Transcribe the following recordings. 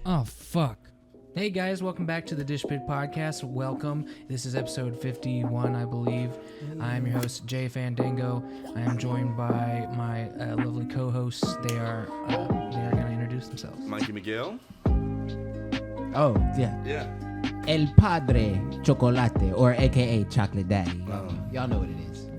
Oh, fuck. Hey guys, welcome back to the Dish Pit Podcast. Welcome. This is episode 51, I believe. I am your host, Jay Fandango. I am joined by my lovely co-hosts. They are going to introduce themselves. Mikey Miguel. Oh, yeah. Yeah. El Padre Chocolate, or AKA Chocolate Daddy. Y'all know what it is.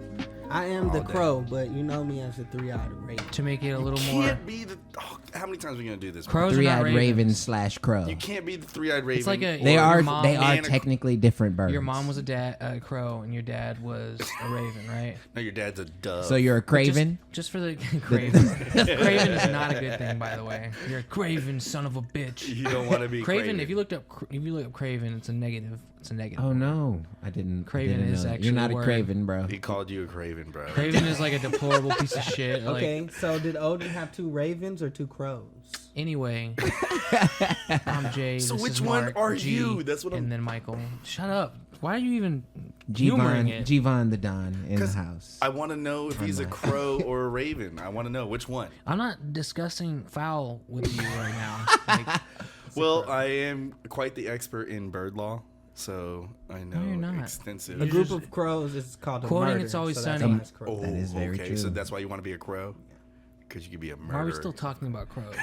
I am the crow, but you know me as the three-eyed raven. To make it a little You more... can't be the... Oh, how many times are we going to do this? Crows are not Three-eyed ravens. raven slash crow. You can't be the three-eyed raven. It's like a... They your are mom- technically different birds. Your mom was a crow, and your dad was a raven, right? No, your dad's a dove. So you're a craven? Just for the craven. Craven is not a good thing, by the way. You're a craven, son of a bitch. You don't want to be Craven. If you look up Craven, it's a negative. It's a negative. Oh no, I didn't. Craven didn't is know that. actually You're not a a word. craven, bro. He called you a craven, bro. Craven is like a deplorable piece of shit. Like, Okay, so did Odin have two ravens or two crows? Anyway, I'm Jay. So this which is one Mark, are G, you? That's what I'm... And then Michael. Shut up. Why are you even humoring it? Gvon the Don in the house. I want to know if he's a crow or a raven. I want to know which one. I'm not discussing foul with you right now. Like, Well, I am quite the expert in bird law, so I know you're not. extensive. A group of crows is called a Quoting murder. It's Always so that's Sunny. why it's crow. That is very okay, true. so that's why you want to be a crow? Because you could be a murderer. why are we still talking about crows?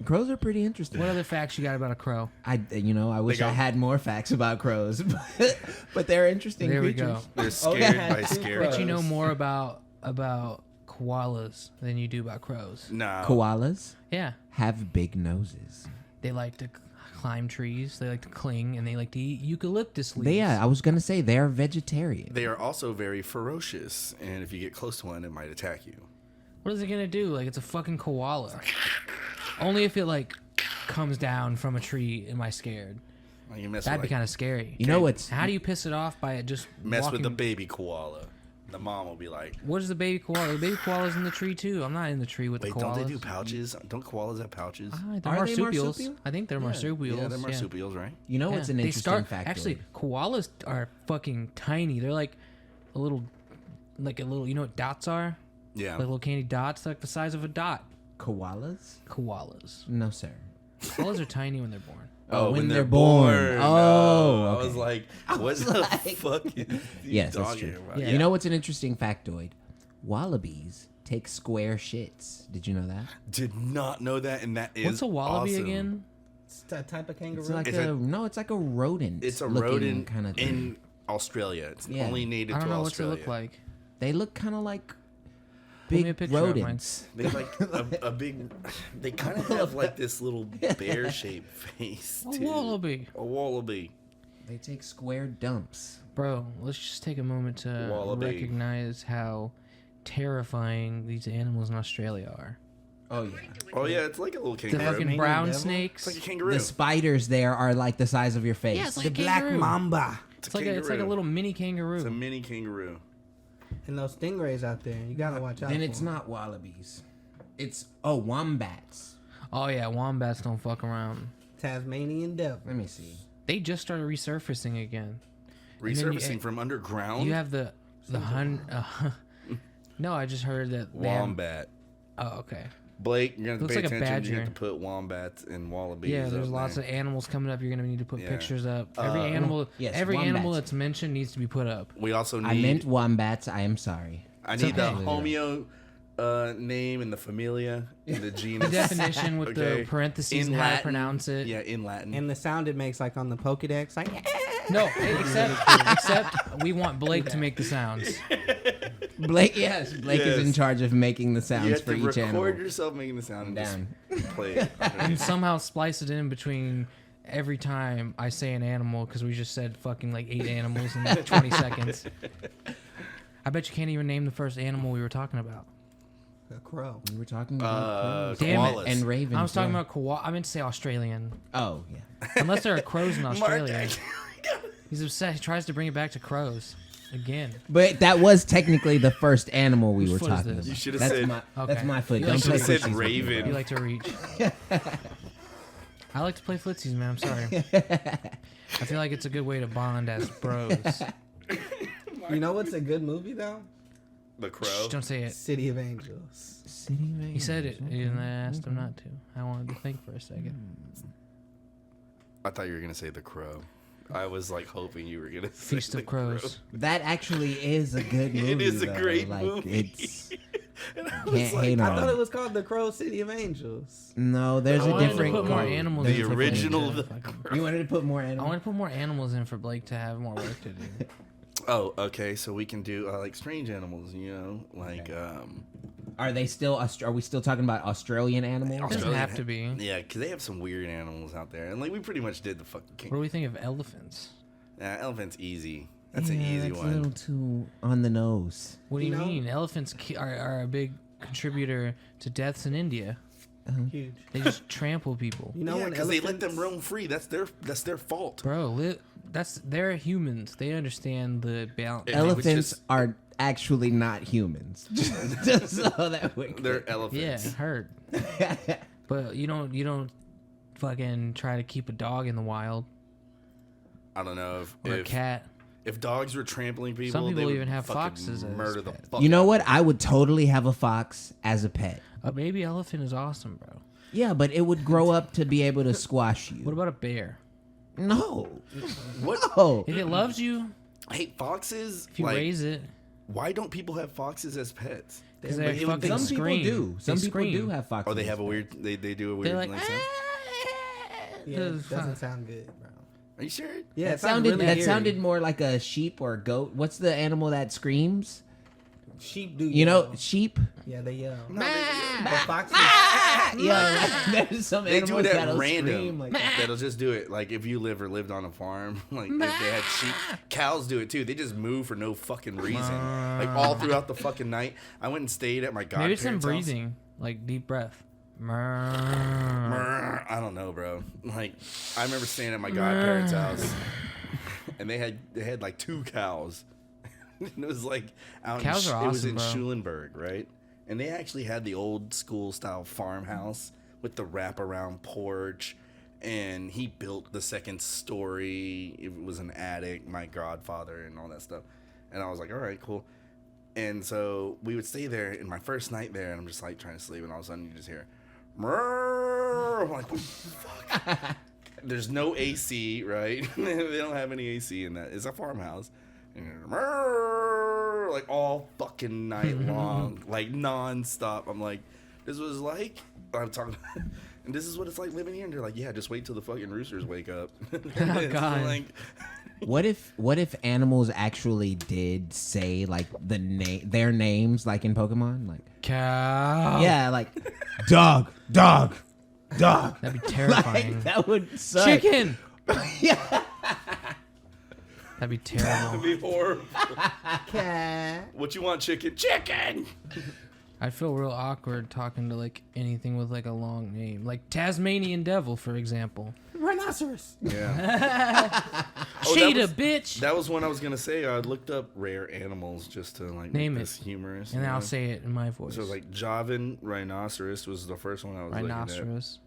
Crows are pretty interesting. What other facts you got about a crow? I wish go- I had more facts about crows, but they're interesting There we creatures. go. They're Oh, scared they had by two scared. crows. But you know more about koalas than you do about crows. No. Koalas Yeah. have big noses. They like to climb trees. They like to cling, and they like to eat eucalyptus leaves. I was gonna say they are vegetarian. They are also very ferocious, and if you get close to one, it might attack you. What is it gonna do? Like, it's a fucking koala. Only if it like comes down from a tree am I scared. Like, you mess That'd with, be kind of scary. You know what's How do you piss it off by it just mess walking? with the baby koala. The mom will be like, What is the baby koala? The baby koala's in the tree too. I'm not in the tree with wait, the koalas. don't they do pouches? Don't koalas have pouches? They're Are they marsupials. marsupial? I think they're marsupials. Yeah, they're marsupials, right? you know what's an They interesting fact? Actually, koalas are fucking tiny. They're like a little. You know what dots are? Yeah. Like little candy dots, like the size of a dot. Koalas? Koalas. No, sir. Koalas are tiny when they're born. Oh, when they're born. Oh, I okay. was like, what the fuck is you Yes, that's talking true. about? Yeah. You know what's an interesting factoid? Wallabies take square shits. Did you know that? Did not know that, and that is What's a wallaby awesome. again? It's a type of kangaroo. It's like It's it's like a rodent. It's a looking rodent kind of thing. in Australia. It's Yeah. only native I don't to know what's it Australia. look like. They look kind of like me a big picture of mine. rodents. They have like a big. They kind of have like this little bear-shaped face. A too. wallaby. A wallaby. They take square dumps. Bro, let's just take a moment to Wallaby. recognize how terrifying these animals in Australia are. Oh yeah. Oh yeah, it's like a little The kangaroo. fucking Tasmanian brown devil? snakes. It's like a kangaroo. The spiders there are like the size of your face. Yeah, it's like the a black kangaroo. mamba. It's like a little mini kangaroo. It's a mini kangaroo. And those stingrays out there, you gotta watch out. Then for it's them. not wallabies. It's wombats. Oh yeah, wombats don't fuck around. Tasmanian devil. Let me see. They just started resurfacing again. Resurfacing from underground. You have the No, I just heard that. they have- wombat. Oh, okay. Blake, you're gonna have to Looks pay like a attention. badger. You have to put wombats and wallabies. Yeah, there's up lots there. of animals coming up. You're gonna need to put Yeah. pictures up. Every animal, yes, every animal wombats. that's mentioned needs to be put up. We also need. I meant wombats. I am sorry. I need the okay. homeo name and the familia and the genus. The definition with Okay. the parentheses and how to pronounce it. Yeah, in Latin. And the sound it makes, like on the Pokedex, like No, except we want Blake to make the sounds. Blake, yes, Blake is in Yes. charge of making the you sounds have for to each record animal. yourself making the sound and Down. just play it. And somehow splice it in between every time I say an animal because we just said fucking like 8 animals in like 20 seconds. I bet you can't even name the first animal we were talking about. a crow. We were talking about crows. Damn it. koalas. And ravens. I was talking yeah. about koala. I meant to say Australian. Oh yeah. Unless there are crows in Mark, Australia. He's upset. He tries to bring it back to crows again. But that was technically the first animal we Whose were foot is talking this? about. You should've that's said- my, Okay. That's my foot. You Don't like play to said footsies with me, raven. bro. You like to reach. I like to play footsies, man. I'm sorry. I feel like it's a good way to bond as bros. You know what's a good movie though? The Crow. Shh, don't say it. City of Angels. City of He said it, Angels, and okay, I asked him okay. not to. I wanted to think for a second. I thought you were gonna say The Crow. I was like hoping you were gonna say Feast The of Crows. Crow. That actually is a good movie. It is a though. great like, movie. It's And I can't was like, hate I on thought it. it was called The Crow City of Angels. No, there's I a wanted to different. put more code. animals There's in the for Blake original. to The fucking- You wanted to put more I animals. want to put more animals in for Blake to have more work to do. Oh, okay. So we can do like strange animals, like Are they still? Are we still talking about Australian animals? Doesn't Australian have to be. Yeah, because they have some weird animals out there, and like we pretty much did the fucking What king. do we think of elephants? Elephant's easy. That's an Yeah, easy that's one. a little too on the nose. What do you You know- mean? Elephants are a big contributor to deaths in India. Huge. They just trample people. You know Yeah, when because they let them elephants- roam free. That's their fault. Bro, they're humans. They understand the balance. Yeah, which Elephants is- are actually not humans. Just so that we. They're Yeah, elephants. hurt. But you don't fucking try to keep a dog in the wild I don't know or a if cat. if dogs were trampling people. Some people they would even have fucking foxes as murder the pets. fuck. You know out what? of I would totally have a fox as a pet. A baby elephant is awesome, bro. Yeah, but it would grow up to be able to squash you. What about a bear? No. them. What? Oh. If it loves you, Hey, foxes. if you like, raise it, why don't people have foxes as pets? because But they you would fucking Some people scream. do. They Some people scream. do have foxes. Oh, they have as a pets. weird. They do a weird. They're like, like sound? Yeah, it doesn't sound good, bro. Are you sure? Yeah, That it sounds sounded really that eerie. sounded more like a sheep or a goat. What's the animal that screams? Sheep do. You know, yell. sheep. Yeah, they yell. No, they- But foxes. Yeah, like, there's some They do animals it at that'll random. scream like that. That'll just do it. Like if you lived on a farm, like if they had sheep, cows do it too. They just move for no fucking reason. Like all throughout the fucking night. I went and stayed at my godparents' Maybe it's them house. breathing, like deep breath. I don't know, bro. Like I remember staying at my godparents' house, and they had like 2 cows. And it was like out Cows in, are it was awesome, in bro. Schulenburg, right? And they actually had the old school style farmhouse with the wraparound porch. And he built the second story. It was an attic, my godfather, and all that stuff. And I was like, all right, cool. And so we would stay there. And my first night there, and I'm just like trying to sleep, and all of a sudden you just hear, "Mrrr." I'm like, what the fuck? There's no AC, right? They don't have any AC in that. It's a farmhouse. And "Mrrr," like all fucking night long, like nonstop. I'm like, this was like, I'm talking, and this is what it's like living here. And they're like, yeah, just wait till the fucking roosters wake up. It's God. like, What if animals actually did say like their names like in Pokemon? Like Cow. yeah, like dog. That'd be terrifying. Like that would suck. Chicken. Yeah. That'd be it'd terrible. be horrible. Cat. What you want, chicken? Chicken. I'd feel real awkward talking to like anything with like a long name, like Tasmanian Devil, for example. Rhinoceros. Yeah. Oh, that Cheetah, was- bitch. That was when I was gonna say I looked up rare animals just to like Name make it. this humorous. And you then I'll know? say it in my voice. So like Javan rhinoceros was the first one I was looking at. Rhinoceros.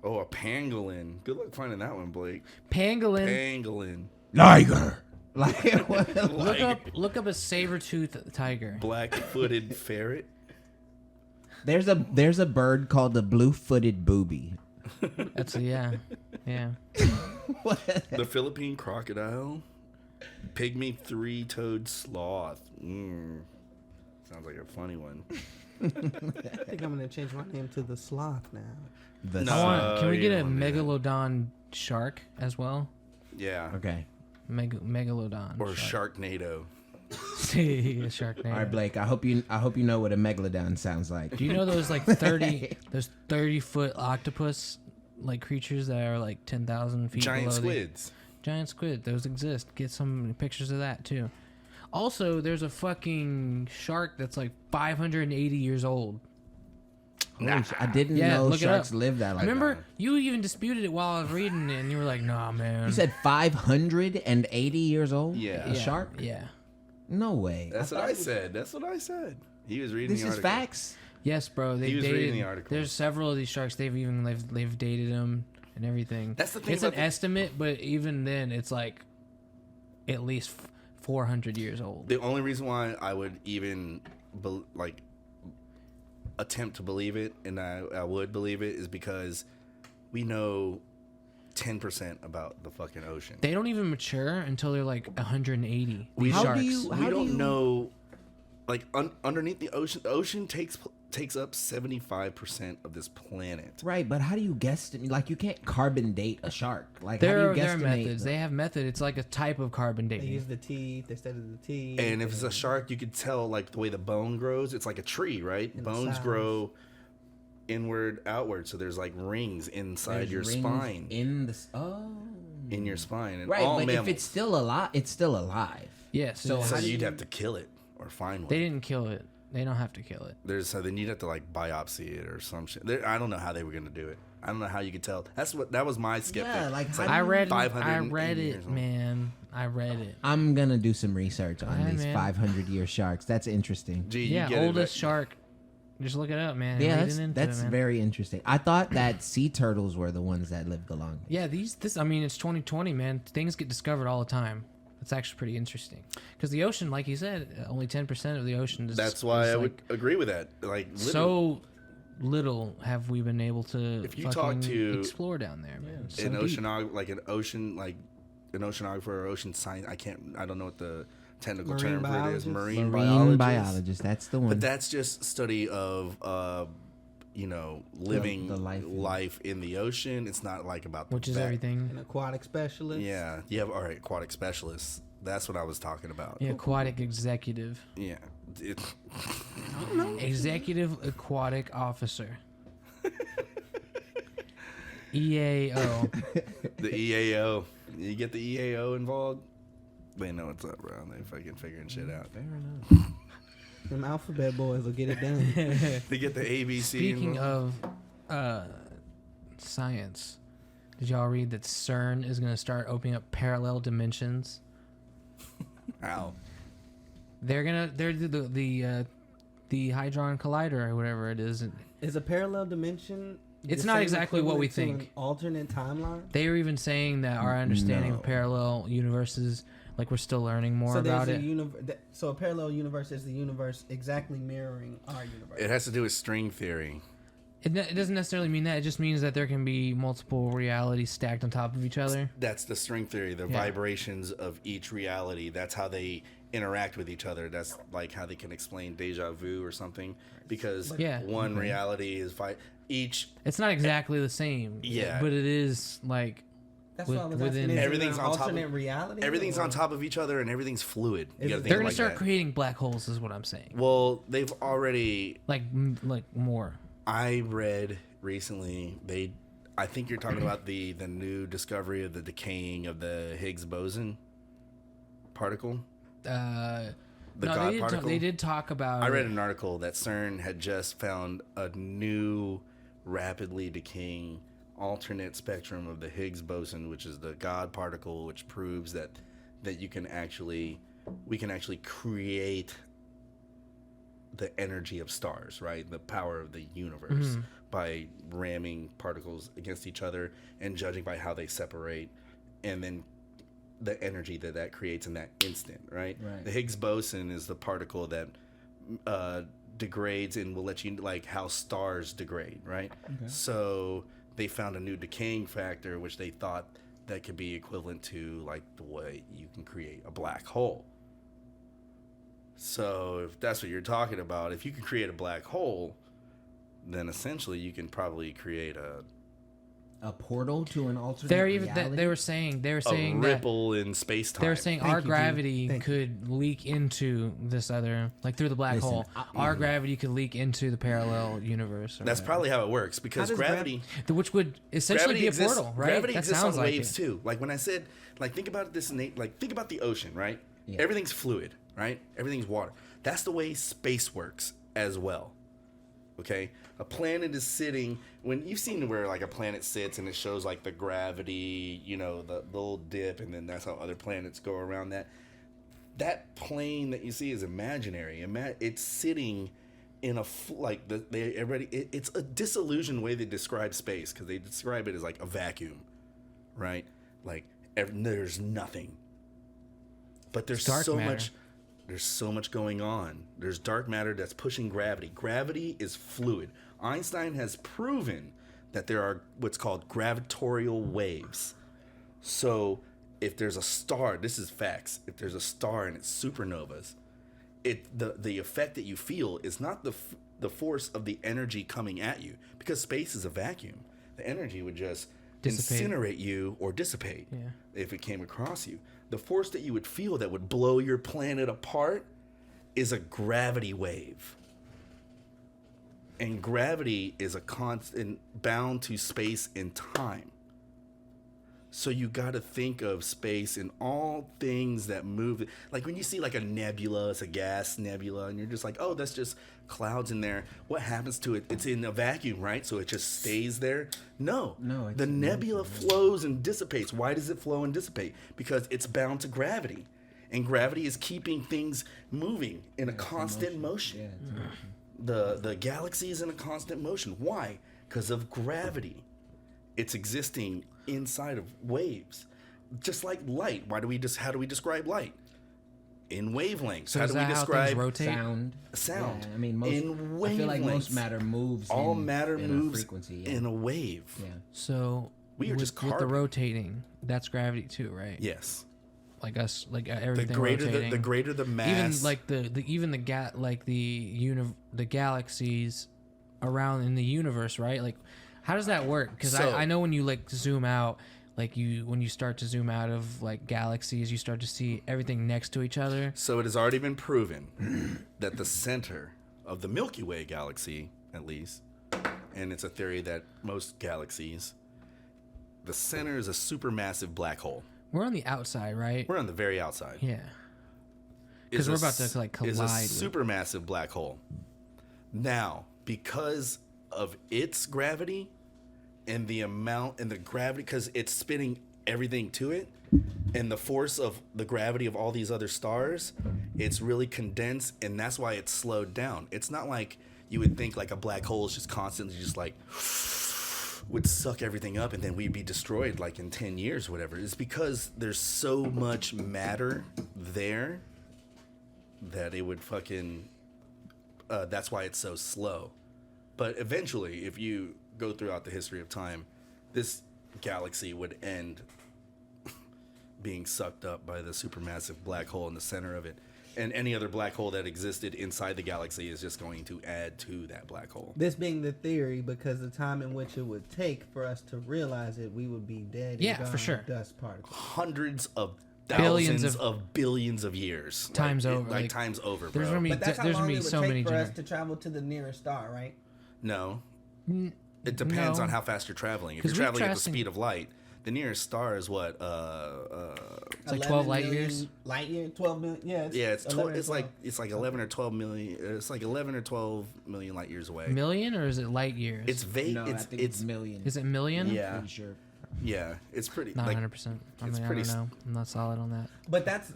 Oh, a pangolin. Good luck finding that one, Blake. Pangolin. Pangolin. Liger. Like what? Look up a saber-toothed tiger. Black-footed ferret. There's a bird called the blue-footed booby. That's yeah. The Philippine crocodile. Pygmy 3-toed sloth. Sounds like a funny one. I think I'm gonna change my name to the Sloth now. The No. Can we you get a don't wanna do that. megalodon shark as well? Yeah. Okay. Megalodon. Or Sharknado. Sharknado. All right, Blake. I hope you know what a megalodon sounds like. Do you know those like 30-foot octopus like creatures that are like 10,000 feet Giant below squids. Giant squid. Those exist. Get some pictures of that too. Also, there's a fucking shark that's like 580 years old. Holy sh- I didn't Yeah, know look it sharks up. live that like Remember, that. you even disputed it while I was reading it, and you were like, "Nah, man." You said 580 years old? Yeah. A shark? Yeah. No way. That's what I said. That's what I said. He was reading This the is article. facts. Yes, bro. They He was dated. reading the article. There's several of these sharks. They've dated them and everything. That's the thing It's an about the- estimate, but even then, it's like at least 400 years old. The only reason why I would even attempt to believe it, and I would believe it, is because we know 10% about the fucking ocean. They don't even mature until they're like 180. We These How do sharks. you- we don't know, like underneath the ocean takes up 75% of this planet. Right, but how do you guesstimate? Like, you can't carbon date a shark. Like, There how are do you there are guesstimate? methods. They have method. It's like a type of carbon They dating. use the teeth instead of the teeth. And if it's a shark, you could tell like the way the bone grows. It's like a tree, right? And the Bones size. grow inward, outward. So there's like rings inside There's your rings spine, in the in your spine, and right. all But mammals. if it's still alive, it's still alive. Yes. So so how do you'd you- have to kill it or find one. They didn't kill it. They don't have to kill it. So then you'd have to like biopsy it or some shit. I don't know how they were gonna do it. I don't know how you could tell. That was my skeptic. Yeah, like, It's how I read. 580 I read years it, old. man. I read it. I'm gonna do some research on Yeah, these man. 500-year sharks. That's interesting. Gee, you Yeah, get it, oldest but- shark. Just look it up, man. Yeah, Read it into that's it, man. very interesting. I thought that sea turtles were the ones that lived the longest. Yeah, this. I mean, it's 2020, man. Things get discovered all the time. It's actually pretty interesting because the ocean, like you said, only 10% of the ocean is. That's why is I like, would agree with that. Like literally. so little have we been able to If you talk to explore down there, man. So an deep. oceanographer or ocean science. I don't know what the technical Marine term for it is. biologist? Marine Marine biologist. biologist. That's the one. But that's just study of living the life in the ocean. It's not like about the which is back. everything. An aquatic specialist. Yeah, you have aquatic specialists. That's what I was talking about. Yeah, aquatic executive, Yeah. executive aquatic officer, EAO. The EAO. You get the EAO involved, they know what's up, bro. They fucking figuring shit out. Fair enough. Them alphabet boys will get it done. They get the ABC. Speaking involved. of science, did y'all read that CERN is going to start opening up parallel dimensions? Ow. They're the Hadron Collider or whatever it is. Is a parallel dimension? It's the not same exactly what we equivalent to think. an alternate timeline. They are even saying that our understanding No. of parallel universes, like we're still learning more So about there's it. so a parallel universe is the universe exactly mirroring our universe. It has to do with string theory. It doesn't necessarily mean that. It just means that there can be multiple realities stacked on top of each other. That's the string theory, the Yeah. vibrations of each reality. That's how they interact with each other. That's like how they can explain deja vu or something. Because Yeah. one reality is each. It's not exactly the same. Yeah. But it is like That's with- what I was within- asking. Is Everything's it an on top of- alternate reality. Everything's or- on top of each other and everything's fluid. You Is gotta it- think they're of it gonna like start that. creating black holes, is what I'm saying. Well, they've already. Like more. I read recently. I think you're talking about the new discovery of the decaying of the Higgs boson particle. The The God particle. They did talk about. I read an article that CERN had just found a new, rapidly decaying alternate spectrum of the Higgs boson, which is the God particle, which proves that we can actually create the energy of stars, right? The power of the universe by ramming particles against each other and judging by how they separate, and then the energy that creates in that instant, right? Right. The Higgs boson is the particle that degrades and will let you like how stars degrade, right? Okay. So they found a new decaying factor, which they thought that could be equivalent to like the way you can create a black hole. So if that's what you're talking about, if you can create a black hole, then essentially you can probably create a portal to an alternate They're even reality. they were saying that ripple in space time. they were saying Thank our you, Gene. gravity Thank could leak into this other, like through the black Listen, hole. Our gravity could leak into the parallel universe. or That's whatever. probably how it works because does gravity. Which would essentially be a exists, portal, right? Gravity That exists sounds on like waves it. too. Like when I said, like think about this, like think about the ocean, right? Yeah. Everything's fluid, right? Everything's water. That's the way space works as well. Okay, a planet is sitting. When you've seen where like a planet sits and it shows like the gravity, you know, the little dip, and then that's how other planets go around that. That plane that you see is imaginary. It's sitting in a it's a disillusioned way they describe space because they describe it as like a vacuum, right? Like there's nothing. But there's dark so matter. much. There's so much going on. There's dark matter that's pushing gravity. Gravity is fluid. Einstein has proven that there are what's called gravitational waves. So if there's a star, this is facts. If there's a star and it's supernovas, the effect that you feel is not the force of the energy coming at you, because space is a vacuum. The energy would just Dissipate. incinerate you or dissipate Yeah. if it came across you. The force that you would feel that would blow your planet apart is a gravity wave. And gravity is a constant bound to space and time. So you got to think of space and all things that move. Like when you see like a nebula, it's a gas nebula, and you're just like, oh, that's just clouds in there. What happens to it? It's in a vacuum, right? So it just stays there? No. No, it's The in nebula flows and dissipates. Why does it flow and dissipate? Because it's bound to gravity. And gravity is keeping things moving in a constant motion. Yeah, it's motion. The galaxy is in a constant motion. Why? Because of gravity. It's existing inside of waves, just like light. How do we describe light? In wavelengths. So how is do we that how things describe rotate? sound? Yeah, I mean, most, in I feel like most wavelengths. matter moves. All in, matter in moves a frequency. Yeah. in a wave. yeah. So We are just with the carbon. rotating, that's gravity too, right? Yes. Like us, like The everything greater rotating. the greater the mass. Even like the galaxies around in the universe, right? Like, how does that work? Because So- I know when you like zoom out, like when you start to zoom out of like galaxies, you start to see everything next to each other. So it has already been proven that the center of the Milky Way galaxy, at least, and it's a theory that most galaxies, the center is a supermassive black hole. We're on the outside, right? We're on the very outside. Yeah. 'Cause Is we're a about to, s- like, is a collide with- supermassive black hole. Now, because of its gravity and the amount and the gravity, because it's spinning everything to it, and the force of the gravity of all these other stars, it's really condensed, and that's why it's slowed down. It's not like you would think like a black hole is just constantly just like would suck everything up and then we'd be destroyed like in 10 years, whatever. It's because there's so much matter there that it would fucking that's why it's so slow. But eventually, if you go throughout the history of time, this galaxy would end being sucked up by the supermassive black hole in the center of it. And any other black hole that existed inside the galaxy is just going to add to that black hole. This being the theory, because the time in which it would take for us to realize it, we would be dead. Yeah, and for gone, sure. Dust particles. Hundreds of Billions thousands of- of billions of years. Times over, Like like, times over, there's bro. gonna be- But that's how there's long gonna it be would so take many for us gener- to travel to the nearest star, right? No. It depends no. on how fast you're traveling. If 'Cause you're we're traveling at the traveling- speed of light, the nearest star is what? It's like 12 light 11 years. million Light year, 12 million. Yeah, Yeah, it's 11 or it's 12. like 11 or 12 million. It's like 11 or 12 million light years away. Million or is it light years? It's vague. No, I think it's millions. Is it million? Yeah. Pretty sure. Yeah, it's pretty. Not like, 100%. I it's mean, I pretty don't know. I'm not solid on that. But that's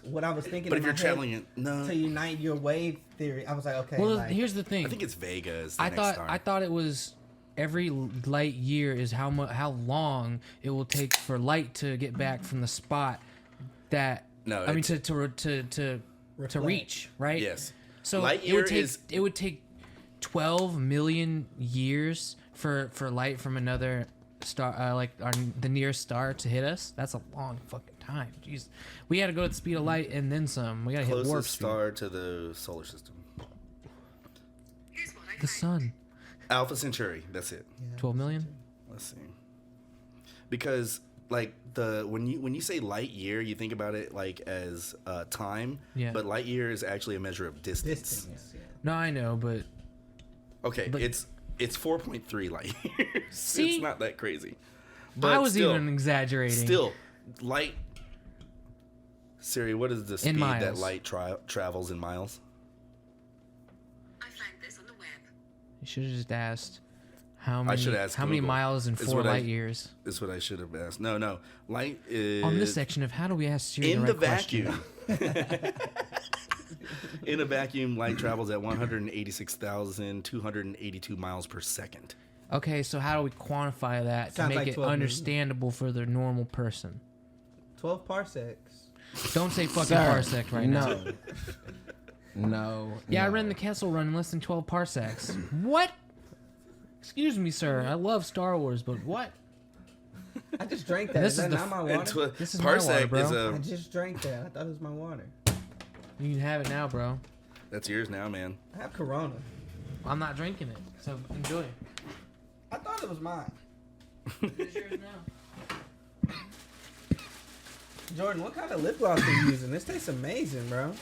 what I was thinking. But in if you're my head traveling it, no, to unite your wave theory, I was like, okay. Well, like, here's the thing. I think it's Vega is the I next thought star. I thought it was every light year is how long it will take for light to get back from the spot that No, I mean it's- to Reflect. reach, right? Yes. So Light it would year take is- 12 million years for light from another star, like the nearest star, to hit us. That's a long fucking time. Jeez, we got to go at the speed of light and then some. We got to hit warp Closest speed. star to the solar system. The sun. Alpha Centauri. That's it. 12 million. Let's see. Because like when you say light year, you think about it like as time. Yeah. But light year is actually a measure of distance. distance. Yeah. No, I know, but Okay, But- it's 4.3 light years. See? It's not that crazy. I was still, even exaggerating. Still, light. Siri, what is the speed that miles. light travels in miles? I found this on the web. You should have just asked how I many should ask how many Google. miles in Is 4 what I- light years. Is what I should have asked. No. Light is On this section of how do we ask Siri in the the right question? vacuum. In a vacuum, light travels at 186,282 miles per second. Okay, so how do we quantify that to Sounds make like it 12 million. understandable for the normal person? 12 parsecs. Don't say fucking Sir, parsec right now. no. No. Yeah, I no. ran the Kessel Run in less than 12 parsecs. What? Excuse me, sir. I love Star Wars, but what? I just drank that. This Is is that the not my And water? This is my water, parsec bro. is I a. just drank that. I thought it was my water. You can have it now, bro. That's yours now, man. I have Corona. I'm not drinking it, so enjoy. I thought it was mine. It's yours now. Jordan, what kind of lip gloss are you using? This tastes amazing, bro.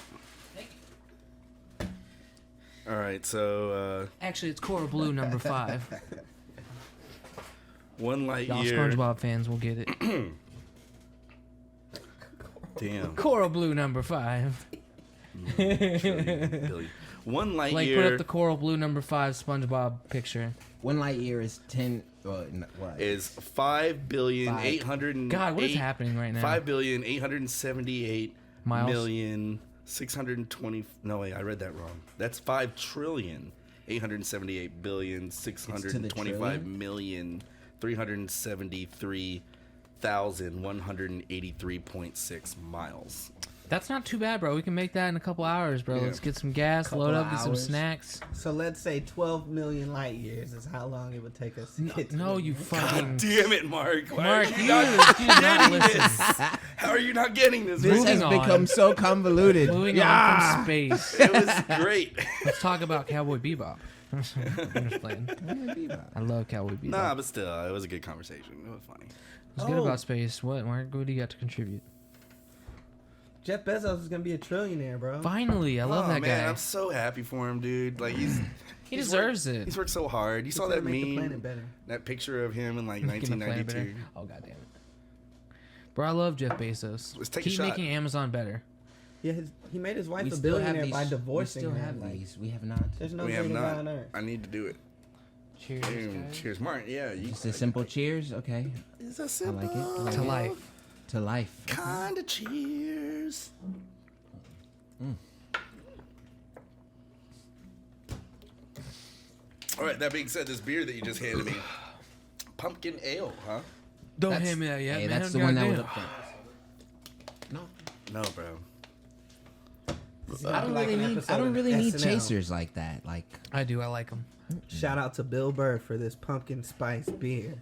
All right, so Actually, it's Coral Blue number 5. one light Y'all year. SpongeBob fans will get it. Damn. Coral Blue number 5. Billy. One light Like, year put up the Coral Blue number 5 SpongeBob picture. 1 light year is 10. What? is 5,808. God, what is happening right now? 5,878 Miles? million 620. No, wait, I read that wrong. That's 5,878,625,373,183.6 miles. That's not too bad, bro. We can make that in a couple hours, bro. Yeah. Let's get some gas, Couple load up, get some hours. snacks. So let's say 12 million light years is how long it would take us to get to No, the you moon. fucking... Damn it, Mark. Why Mark, are you you not do not listen. How are you not getting this? This Moving has on. become so convoluted. Moving on from space. It was great. Let's talk about Cowboy Bebop. I'm just playing. I love Cowboy Bebop. Nah, but still, it was a good conversation. It was funny. It's good about space. What, Mark? What do you got to contribute? Jeff Bezos is gonna be a trillionaire, bro. Finally, I love that man, guy. I'm so happy for him, dude. Like He he's deserves worked, it. He's worked so hard. You He's saw gonna that make the meme, planet better. that picture of him in like Making the planet 1992. better. Oh, god damn it. Bro, I love Jeff Bezos. Let's take a Keep shot. making Amazon better. Yeah, he made his wife We a still have billionaire these. by divorcing we still her. have Like, these. We have not. there's no We have greater guy on not. earth. I need to do it. Cheers, Boom. guys. Cheers, Mark. Yeah, you. Just a simple cheers. Okay. It's a I simple. like it. I like To it. life. To life. Kinda cheers. All right. That being said, this beer that you just handed me, pumpkin ale, huh? Don't That's- hand me that yet, Hey, man. that's the one that was Goddamn. up front. No. No, bro. I don't Like really an need. episode I don't of really need SNL. chasers like that. Like I do. I like them. Shout out to Bill Burr for this pumpkin spice beer.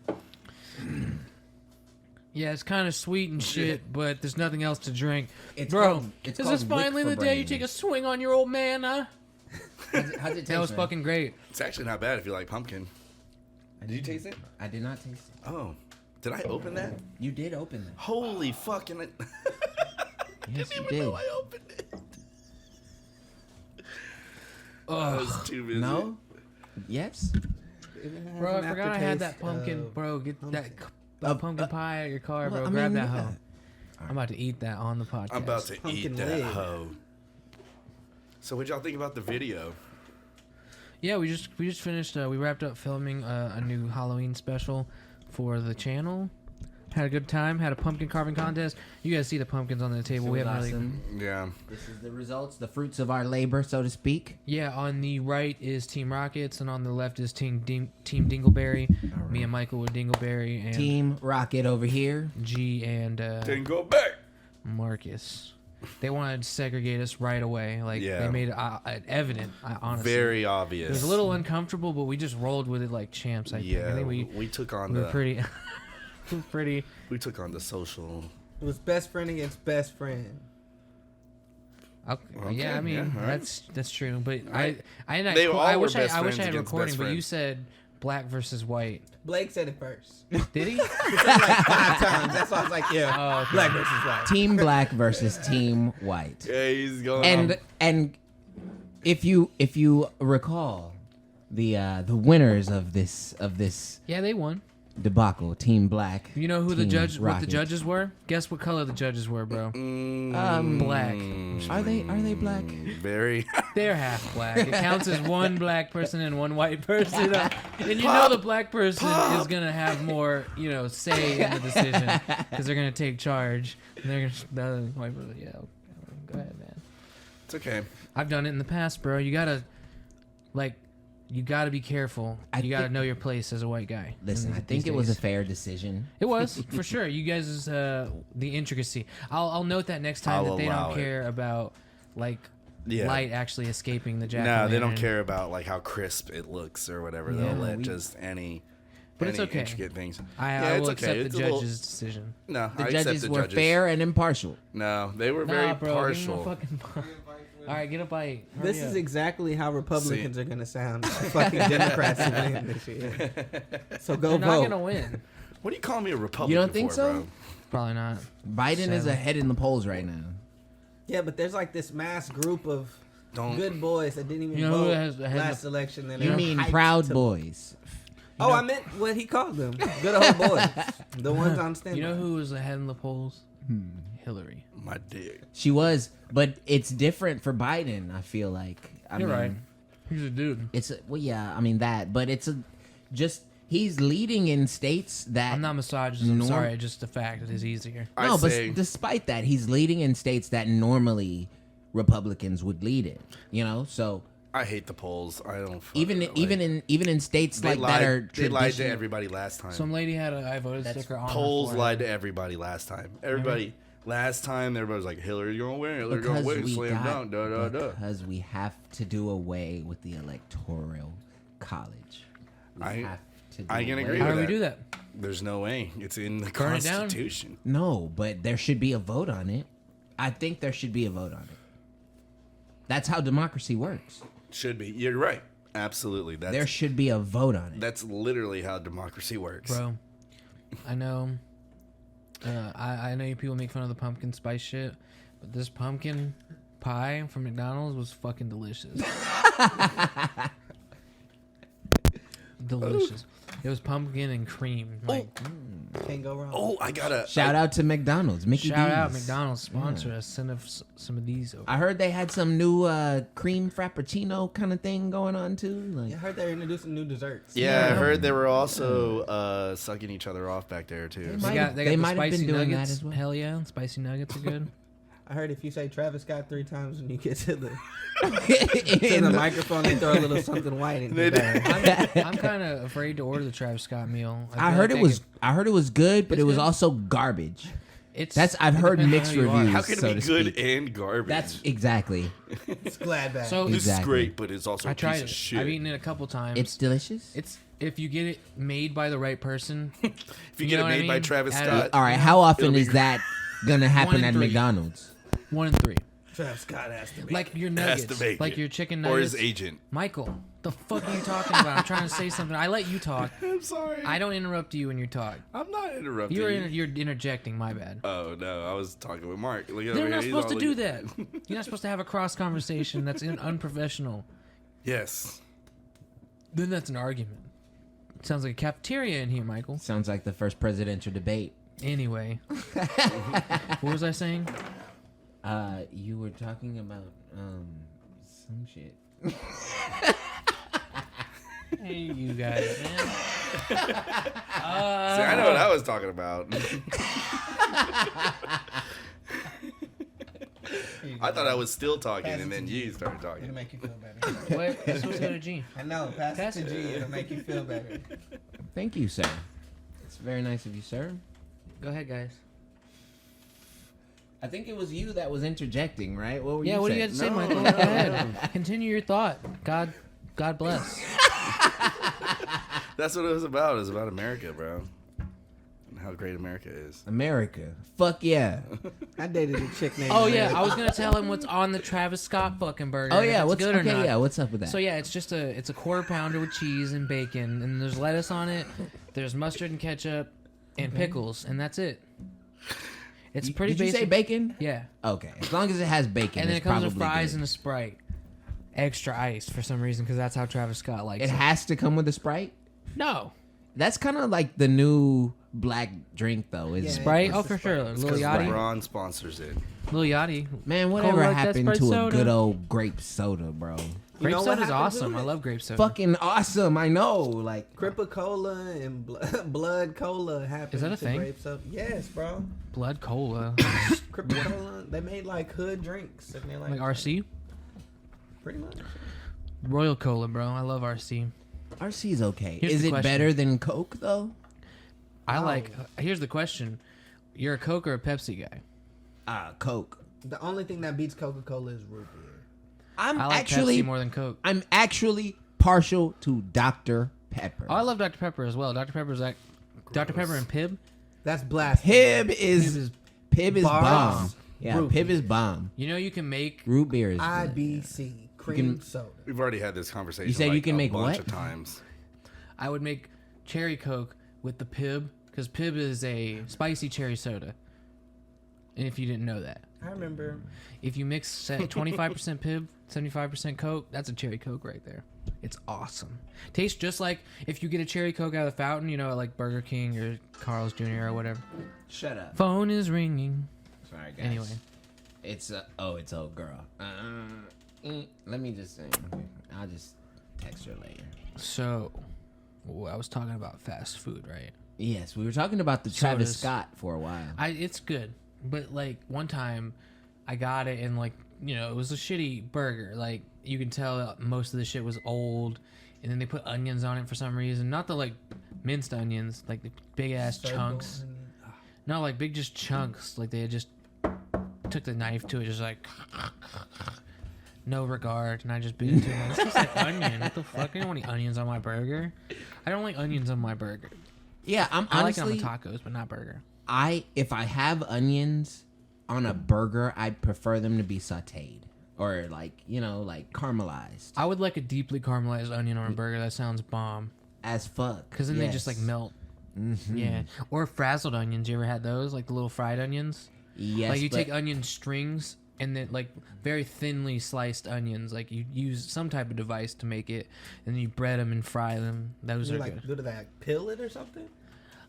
Yeah, it's kind of sweet and shit, but there's nothing else to drink. It's Bro, called- it's is called this finally the Wick for day you brain. take a swing on your old man, huh? how's it taste? That was man? fucking great. It's actually not bad if you like pumpkin. Did you taste it? I did not taste it. Oh, did I open that? You did open them. Holy fucking! I Yes, you didn't even did. know I opened it. I Ugh. was too busy. No. Yes. Bro, I forgot I had that pumpkin. Bro, get that pumpkin pie at your car, bro. Grab that hoe. I'm about to eat that on the podcast. I'm about to Pumpkin eat that leg. hoe. So, what'd y'all think about the video? Yeah, we just finished. We wrapped up filming a new Halloween special for the channel. Had a good time. Had a pumpkin carving contest. You guys see the pumpkins on the table. We haven't really. Yeah, This is the results, the fruits of our labor, so to speak. Yeah, on the right is Team Rockets, and on the left is Team Dingleberry. Me and Michael were Dingleberry, and Team Rocket over here. G and didn't go back. Marcus. They wanted to segregate us right away. Like Yeah. they made it evident. Honestly, Very It obvious. was a little uncomfortable, but we just rolled with it like champs. I think. I Yeah, think we took on we were the pretty. we were pretty. we took on the social. It was best friend against best friend. Okay, yeah, I mean yeah, all right. that's true. But Right. I They all I were wish best I wish friends I had against recording, best but you friends. said black versus white. Blake said it first. Did he? He said it like 5 times. That's why I was like, yeah, Oh, okay. black versus white. Team Black versus Team White. Yeah, he's going. And if you recall, the winners of this Yeah, they won. debacle, Team Black. You know who Team what the Rocket. judges were? Guess what color the judges were, bro? Black. Mm. Are they black? Very. They're half black. It counts as one black person and one white person. And you know the black person is gonna have more, say in the decision because they're gonna take charge. And they're gonna the other white person. Yeah, go ahead, man. It's okay. I've done it in the past, bro. You gotta, like, you got to be careful. You got to know your place as a white guy. Listen, I think it was a fair decision. It was for sure. You guys, the intricacy. I'll note that next time I'll that they allow don't it. care about like Yeah. light actually escaping the jacket. No, they don't care about like how crisp it looks or whatever. Yeah, They'll let just any. But it's any okay. intricate things. I will it's accept It's the a little- judge's decision. No, The I accept judges the were judges. fair and impartial. No, they were very Nah, bro, partial. Give me a fucking All right, get a bite. Hurry This up. is exactly how Republicans are going to sound. Fucking Democrats will win this year. So go They're not vote. gonna win. What do you call me a Republican? You don't think for, so? Bro? Probably not. Biden is Sadly. ahead in the polls right now. Yeah, but there's like this mass group of Don't. good boys that didn't even You know who vote has last election. And You they're mean hyped Proud to- Boys? Oh, I meant what he called them. Good old boys. The ones on standby. You know who was ahead in the polls? Hillary. My dick. She was, but it's different for Biden. I feel like. I You're mean, right. He's a dude. It's well, yeah. I mean that, but it's just he's leading in states that I'm not misogynist. I'm Norm- sorry. It's just the fact that it's easier. I No, but say, despite that, he's leading in states that normally Republicans would lead in. You know, so I hate the polls. I don't. fuck even with it. even in states They like lied. that are They lied to traditional- everybody last time. Some lady had a I voted sticker on her polls forehead. lied to everybody last time. Everybody last time, everybody was like, "Hillary's gonna win. Hillary's gonna because win. we Slam dunk. Da da da." because we have to do away with the electoral college. We I- have to do I can away agree How with do we that. do that? There's no way. It's in the Burn it down? Constitution. No, but there should be a vote on it. I think there should be a vote on it. That's how democracy works. Should be. You're right. Absolutely. That's There should be a vote on it. that's literally how democracy works. Bro, I know. I know you people make fun of the pumpkin spice shit, but this pumpkin pie from McDonald's was fucking delicious. Delicious. It was pumpkin and cream. Like, Can't go wrong. Oh, I gotta Shout out to McDonald's. Mickey shout D's. out McDonald's sponsor us. Send us some of these over. I heard they had some new cream frappuccino kind of thing going on too. Like, I heard they're introducing new desserts. Yeah, I heard they were also sucking each other off back there too. They They might got, have- they they got might the have been spicy doing that nuggets. as well. Hell yeah, spicy nuggets are good. I heard if you say Travis Scott 3 times when you get to the in the microphone, they throw a little something white in They there. I'm kind of afraid to order the Travis Scott meal. I feel heard like it was. I heard it was good, but It's it was good? also garbage. It's That's I've it heard depends on mixed who you are. reviews. How can so it be to good speak. and garbage? That's exactly. It's glad bag. So this Exactly. is great, but it's also I a tried piece it. of shit. I've eaten it a couple times. It's delicious. It's if you get it made by the right person. if you get know it what I made by mean? Travis At Scott, All right. How often it'll be is great. that gonna happen 1 in at 3. McDonald's? 1 in 3. Travis Scott has to be. Like your has nuggets, to make like it. your chicken or nuggets. his agent. Michael, the fuck are you talking about? I'm trying to say something. I let you talk. I'm sorry. I don't interrupt you when you talk. I'm not interrupting. You're interjecting. My bad. Oh no, I was talking with Mark. Look at They're over not here. He's supposed to all do looking- that. You're not supposed to have a cross conversation. That's unprofessional. Yes. Then that's an argument. Sounds like a cafeteria in here, Michael. Sounds like the first presidential debate. Anyway, what was I saying? You were talking about some shit. Hey, you guys, man. See, I know what I was talking about. I thought I was still talking, and then you started It'll talking. make you feel better. What? It's supposed to go to G. I know. Pass Pass it to it. G. It'll make you feel better. Thank you, sir. It's very nice of you, sir. Go ahead, guys. I think it was you that was interjecting, right? What were Yeah, you what do you saying? got to say, No, Michael? no, Go ahead. Continue your thought. God bless. That's what it was about. It was about America, bro. And how great America is. America. Fuck yeah. I dated a chick named. Oh yeah, Mary. I was gonna tell him what's on the Travis Scott fucking burger. Oh and if yeah, it's what's good or okay? not. Yeah, what's up with that? So yeah, it's a quarter pounder with cheese and bacon, and there's lettuce on it. There's mustard and ketchup, and pickles, and that's it. It's pretty Did you basic. say bacon? Yeah, Okay, as long as it has bacon, and then it it's comes with probably fries good. and a Sprite, extra iced for some reason, because that's how Travis Scott likes It it. has to come with a Sprite. No That's kind of like the new black drink, though. Is Yeah. Sprite? It's Oh, the for sure. Sprite. Lil Because Yachty. LeBron sponsors it. Lil Yachty. Man, whatever Cola like that happened Sprite to a soda? good old grape soda, bro? Grape know what soda's happened to awesome. it? I love grape soda. Fucking awesome. I know. Like, Cripa Cola and Blood Cola happened. Is that a to thing? Grape soda. Yes, bro. Blood cola. Cripa Cola. They made like hood drinks, and they're Like RC. pretty much. Royal Cola, bro. I love RC. RC's okay. Here's Is the it question. better than Coke though? I like. Here's the question: You're a Coke or a Pepsi guy? Coke. The only thing that beats Coca-Cola is root beer. I'm I like actually Pepsi more than Coke. I'm actually partial to Dr. Pepper. Oh, I love Dr. Pepper as well. Dr. Pepper's like Dr. Pepper and Pib. That's blasphemy. Pib is bars, bomb. Yeah, root Pib beer. is bomb. You know you can make. Root beer is good. IBC cream soda. We've already had this conversation. You said you like can a make bunch what? of times. I would make cherry Coke with the Pib because Pib is a spicy cherry soda. And if you didn't know that, I remember. if you mix 25% Pib, 75% Coke, that's a cherry Coke right there. It's awesome. Tastes just like if you get a cherry Coke out of the fountain, you know, at like Burger King or Carl's Jr. or whatever. Shut up. Phone is ringing. Sorry, guys. Anyway. It's it's old girl. Let me just say. I'll just text her later. So, I was talking about fast food, right? Yes, we were talking about the Travis Sodas. Scott for a while. It's good, but like one time, I got it and like it was a shitty burger. Like you can tell most of the shit was old, and then they put onions on it for some reason. Not the like minced onions, like the big ass chunks. No, like big just chunks. Like they had just took the knife to it, just like no regard, and I just bit into it. It's just like onion. What the fuck? I don't want any onions on my burger. I don't like onions on my burger. Yeah, I'm I like honestly. it on my tacos, but not burger. If I have onions on a burger, I prefer them to be sautéed or like caramelized I would like a deeply caramelized onion on a burger. That sounds bomb. as fuck. Because then they just like melt. Mm-hmm. Yeah. Or frazzled onions. You ever had those? Like the little fried onions? Yes, Like you but take onion strings and then like very thinly sliced onions. Like you use some type of device to make it, and then you bread them and fry them. Those You are like good. go to that peel it or something?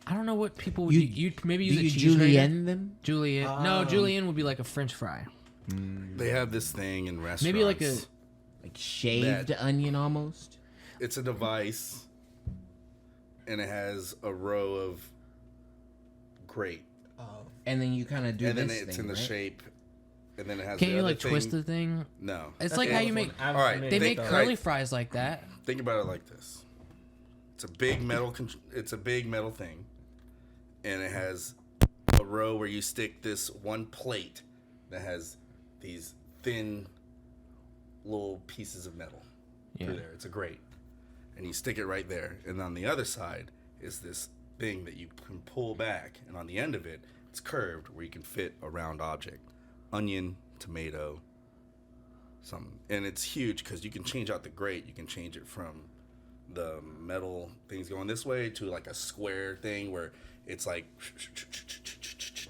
I don't know what people would You- you'd maybe do use a you cheese grater. julienne them? Julienne. No, julienne would be like a French fry. They have this thing in restaurants. Maybe like a Like shaved onion almost. It's a device, and it has a row of grate, Oh, And then you kind of do and then this it's thing, in the right? shape, and then it has. can't the you other like thing. twist the thing? No, It's like how you make All right, they Think- make all curly right. fries like that. Think about it like this: it's a big metal. It's a big metal thing, and it has a row where you stick this one plate that has these thin little pieces of metal through there. It's a grate, and you stick it right there. And on the other side is this thing that you can pull back, and on the end of it, it's curved where you can fit a round object: onion, tomato, something. And it's huge because you can change out the grate. You can change it from the metal things going this way to like a square thing where it's like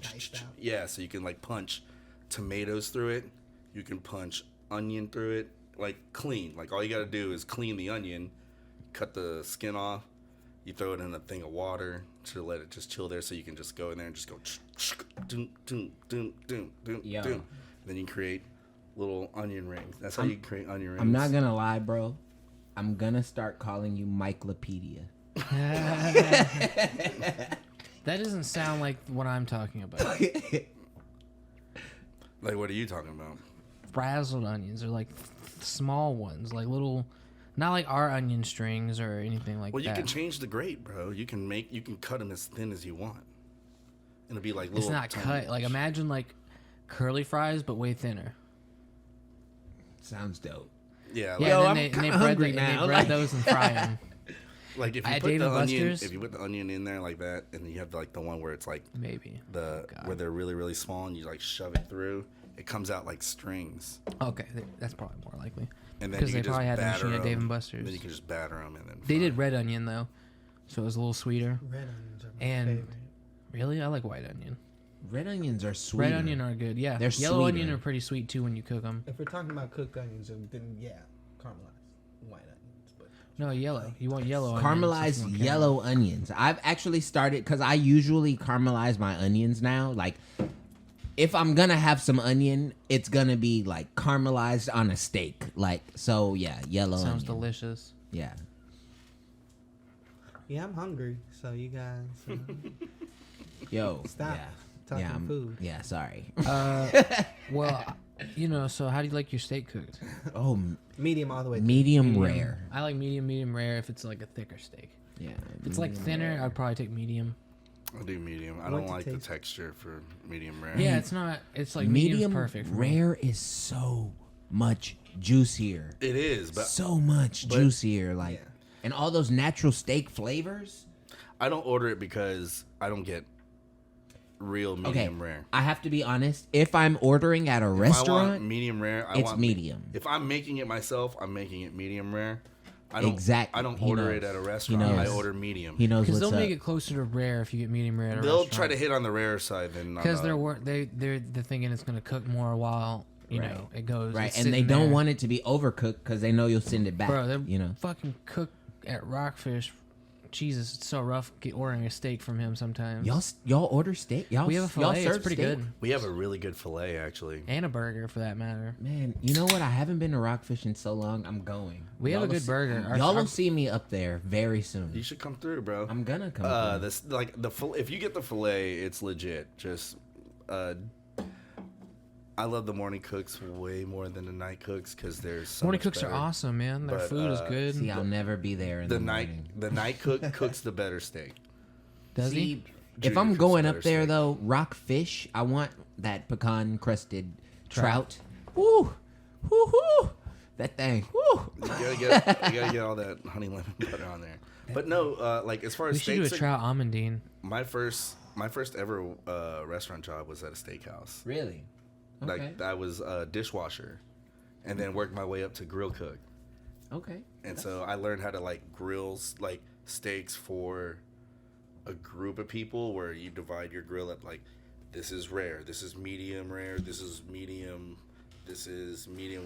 Diced out. yeah, so you can like punch tomatoes through it. You can punch onion through it, like clean. Like all you got to do is clean the onion, cut the skin off. You throw it in a thing of water to let it just chill there, so you can just go in there and just go doom doom doom doom doom Yo. doom. Then you create little onion rings. That's how you create onion rings. I'm not gonna lie, bro. I'm gonna start calling you Mikelopedia. That doesn't sound like what I'm talking about. Like, what are you talking about? Frazzled onions are like small ones, like little, not like our onion strings or anything like Well, you that. can change the grate, bro. You can cut them as thin as you want. And it'll be like It's little. not tiny cut. Like ones. imagine like curly fries, but way thinner. Sounds dope. Yeah, Yeah, like, and I'm then they kinda bread, hungry and now, they bread like- those and fry them. like if you At put the Dave & onion, Buster's? if you put the onion in there like that, and you have like the one where it's like Maybe. the God. where they're really really small, and you like shove it through, it comes out like strings. Okay, that's probably more likely. And then Because you they can just probably had the batter machine at Dave them. & Buster's. Then you can just batter them and then. They fry did 'em. red onion though, so it was a little sweeter. red onions are my And- favorite. Really, I like white onion. Red onions are sweet. Red onion are good. Yeah, They're yellow onion sweeter. are pretty sweet too when you cook them. If we're talking about cooked onions, then yeah, caramelized white onions. But No, yellow. You want yellow onions. Caramelized if you want yellow onions. I've actually started because I usually caramelize my onions now. Like, if I'm gonna have some onion, it's gonna be like caramelized on a steak. Like, so yeah, yellow caramel. Sounds onion. delicious. Yeah. yeah, I'm hungry. So you guys Yo. stop Yeah. talking Yeah, food. yeah, sorry. Well, So how do you like your steak cooked? Oh, Medium all the way. medium rare. I like medium rare if it's like a thicker steak. Yeah. If it's like thinner, I'd probably take medium. I do medium. I What don't to like the taste? texture for medium rare. Yeah, it's not. It's like medium medium's perfect. For me. rare is so much juicier. It is, but So much juicier. Like, Yeah. and all those natural steak flavors. I don't order it because I don't get real medium Okay. rare. I have to be honest. If I'm ordering at a If I want restaurant, medium rare, I it's want medium. If I'm making it myself, I'm making it medium rare. I don't, Exactly. I don't He order it knows. at a He restaurant. I knows. order medium. he knows Because what's they'll up. make it closer to rare if you get medium rare. At a They'll restaurant. try to hit on the rare side than because they're thinking it's gonna cook more while Right. it goes Right, it's and they sitting don't there. want it to be overcooked because they know you'll send it back. Bro, they you know. fucking cook at Rockfish. Jesus, it's so rough ordering a steak from him sometimes. Y'all order steak? Y'all we have a y'all fillet. serve It's pretty steak? good, We have a really good fillet, actually. and a burger for that matter. Man, you know what? I haven't been to Rockfish in so long. I'm going. We have Y'all a will good see- burger. Y'all Our- will see me up there very soon. You should come through, bro. I'm gonna come. through. This like the if you get the fillet, it's legit. Just I love the morning cooks way more than the night cooks because there's so Morning much cooks are better. awesome, man. Their But, food is good. See, I'll never be there in the, The night morning. the night cook cooks the better steak. Does he? See, if Junior I'm cooks going better up there steak. though, Rockfish, I want that pecan crusted trout. Woo, woo, woo. That thing. Woo. You gotta get all that honey lemon butter on there. But no, like as far as We should do a steaks, trout almondine. my first ever restaurant job was at a steakhouse. Really? Okay. Like I was a dishwasher, and then worked my way up to grill cook. Okay. And so I learned how to like grills like steaks for a group of people where you divide your grill up like this is rare, this is medium rare, this is medium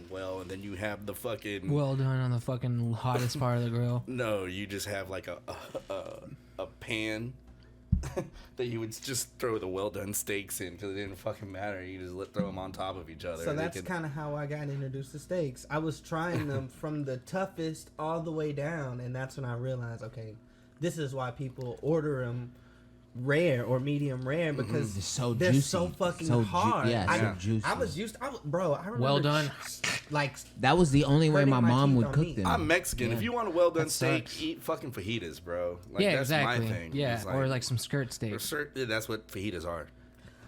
well, and then you have the fucking Well done on the fucking hottest part of the grill. no, you just have like a pan that you would just throw the well done steaks in because it didn't fucking matter. You just throw them on top of each other. So They that's could- kind of how I got introduced to steaks. I was trying them from the toughest all the way down, and that's when I realized, okay, this is why people order them rare or medium rare because They're so they're juicy. so fucking So hard. yeah, I, so juicy. I was used, bro. I remember Well done. Like That was the only way Hurting my my mom teeth would on cook meat. them. I'm Mexican. Yeah. If you want a well done That steak, sucks. eat fucking fajitas, bro. Like, Yeah, that's exactly. my thing. Yeah, It's or like some skirt steak. that's what fajitas are.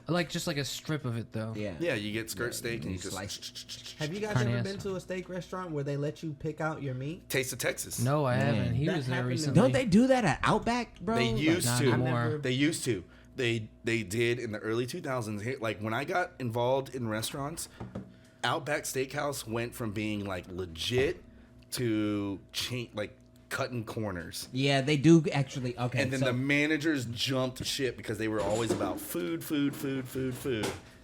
Like just like a strip of it though. Yeah. Yeah, you get skirt steak and you just slice have you guys Carne ever asada. been to a steak restaurant where they let you pick out your meat? Taste of Texas. No, I Man. haven't. He That was there happened to recently. Don't they do that at Outback, bro? They Like, used not to. anymore. They used to. They did in the early 2000s. Here, like when I got involved in restaurants, Outback Steakhouse went from being like legit to like cutting corners. Yeah, they do actually. Okay, And then so the managers jumped ship because they were always about food.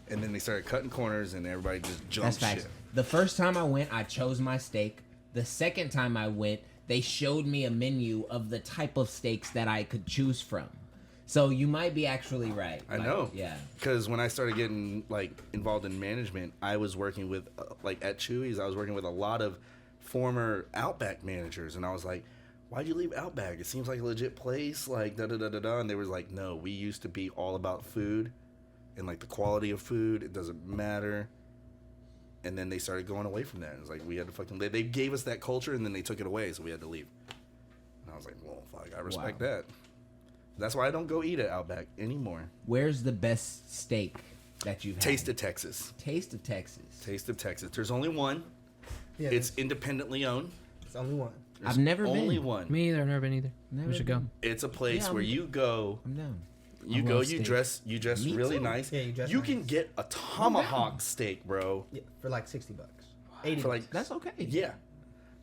And then they started cutting corners and everybody just that's jumped facts. ship. The first time I went, I chose my steak. The second time I went, they showed me a menu of the type of steaks that I could choose from. So you might be actually right. I Like, know. Yeah. Because when I started getting like involved in management, I was working with like at Chewy's, I was working with a lot of former Outback managers, and I was like, "Why'd you leave Outback? It seems like a legit place." Like da da da da da. And they were like, "No, we used to be all about food, and like the quality of food. It doesn't matter." And then they started going away from that. It was like we had to fucking. They gave us that culture, and then they took it away, so we had to leave. And I was like, "Well, fuck, I respect Wow. that." That's why I don't go eat at Outback anymore. Where's the best steak that you've had? Taste of Texas. Taste of Texas. Taste of Texas. There's only one. Yeah, It's independently owned. it's only one. There's I've never only been. one. Me either. I've never been either. Never we should go. been. It's a place Yeah, where you go. I'm down. You I go. love You steak. dress Me really too. nice. Yeah, you dress You nice. can get a tomahawk steak, bro. Yeah, for like $60, 80. For like That's okay. yeah,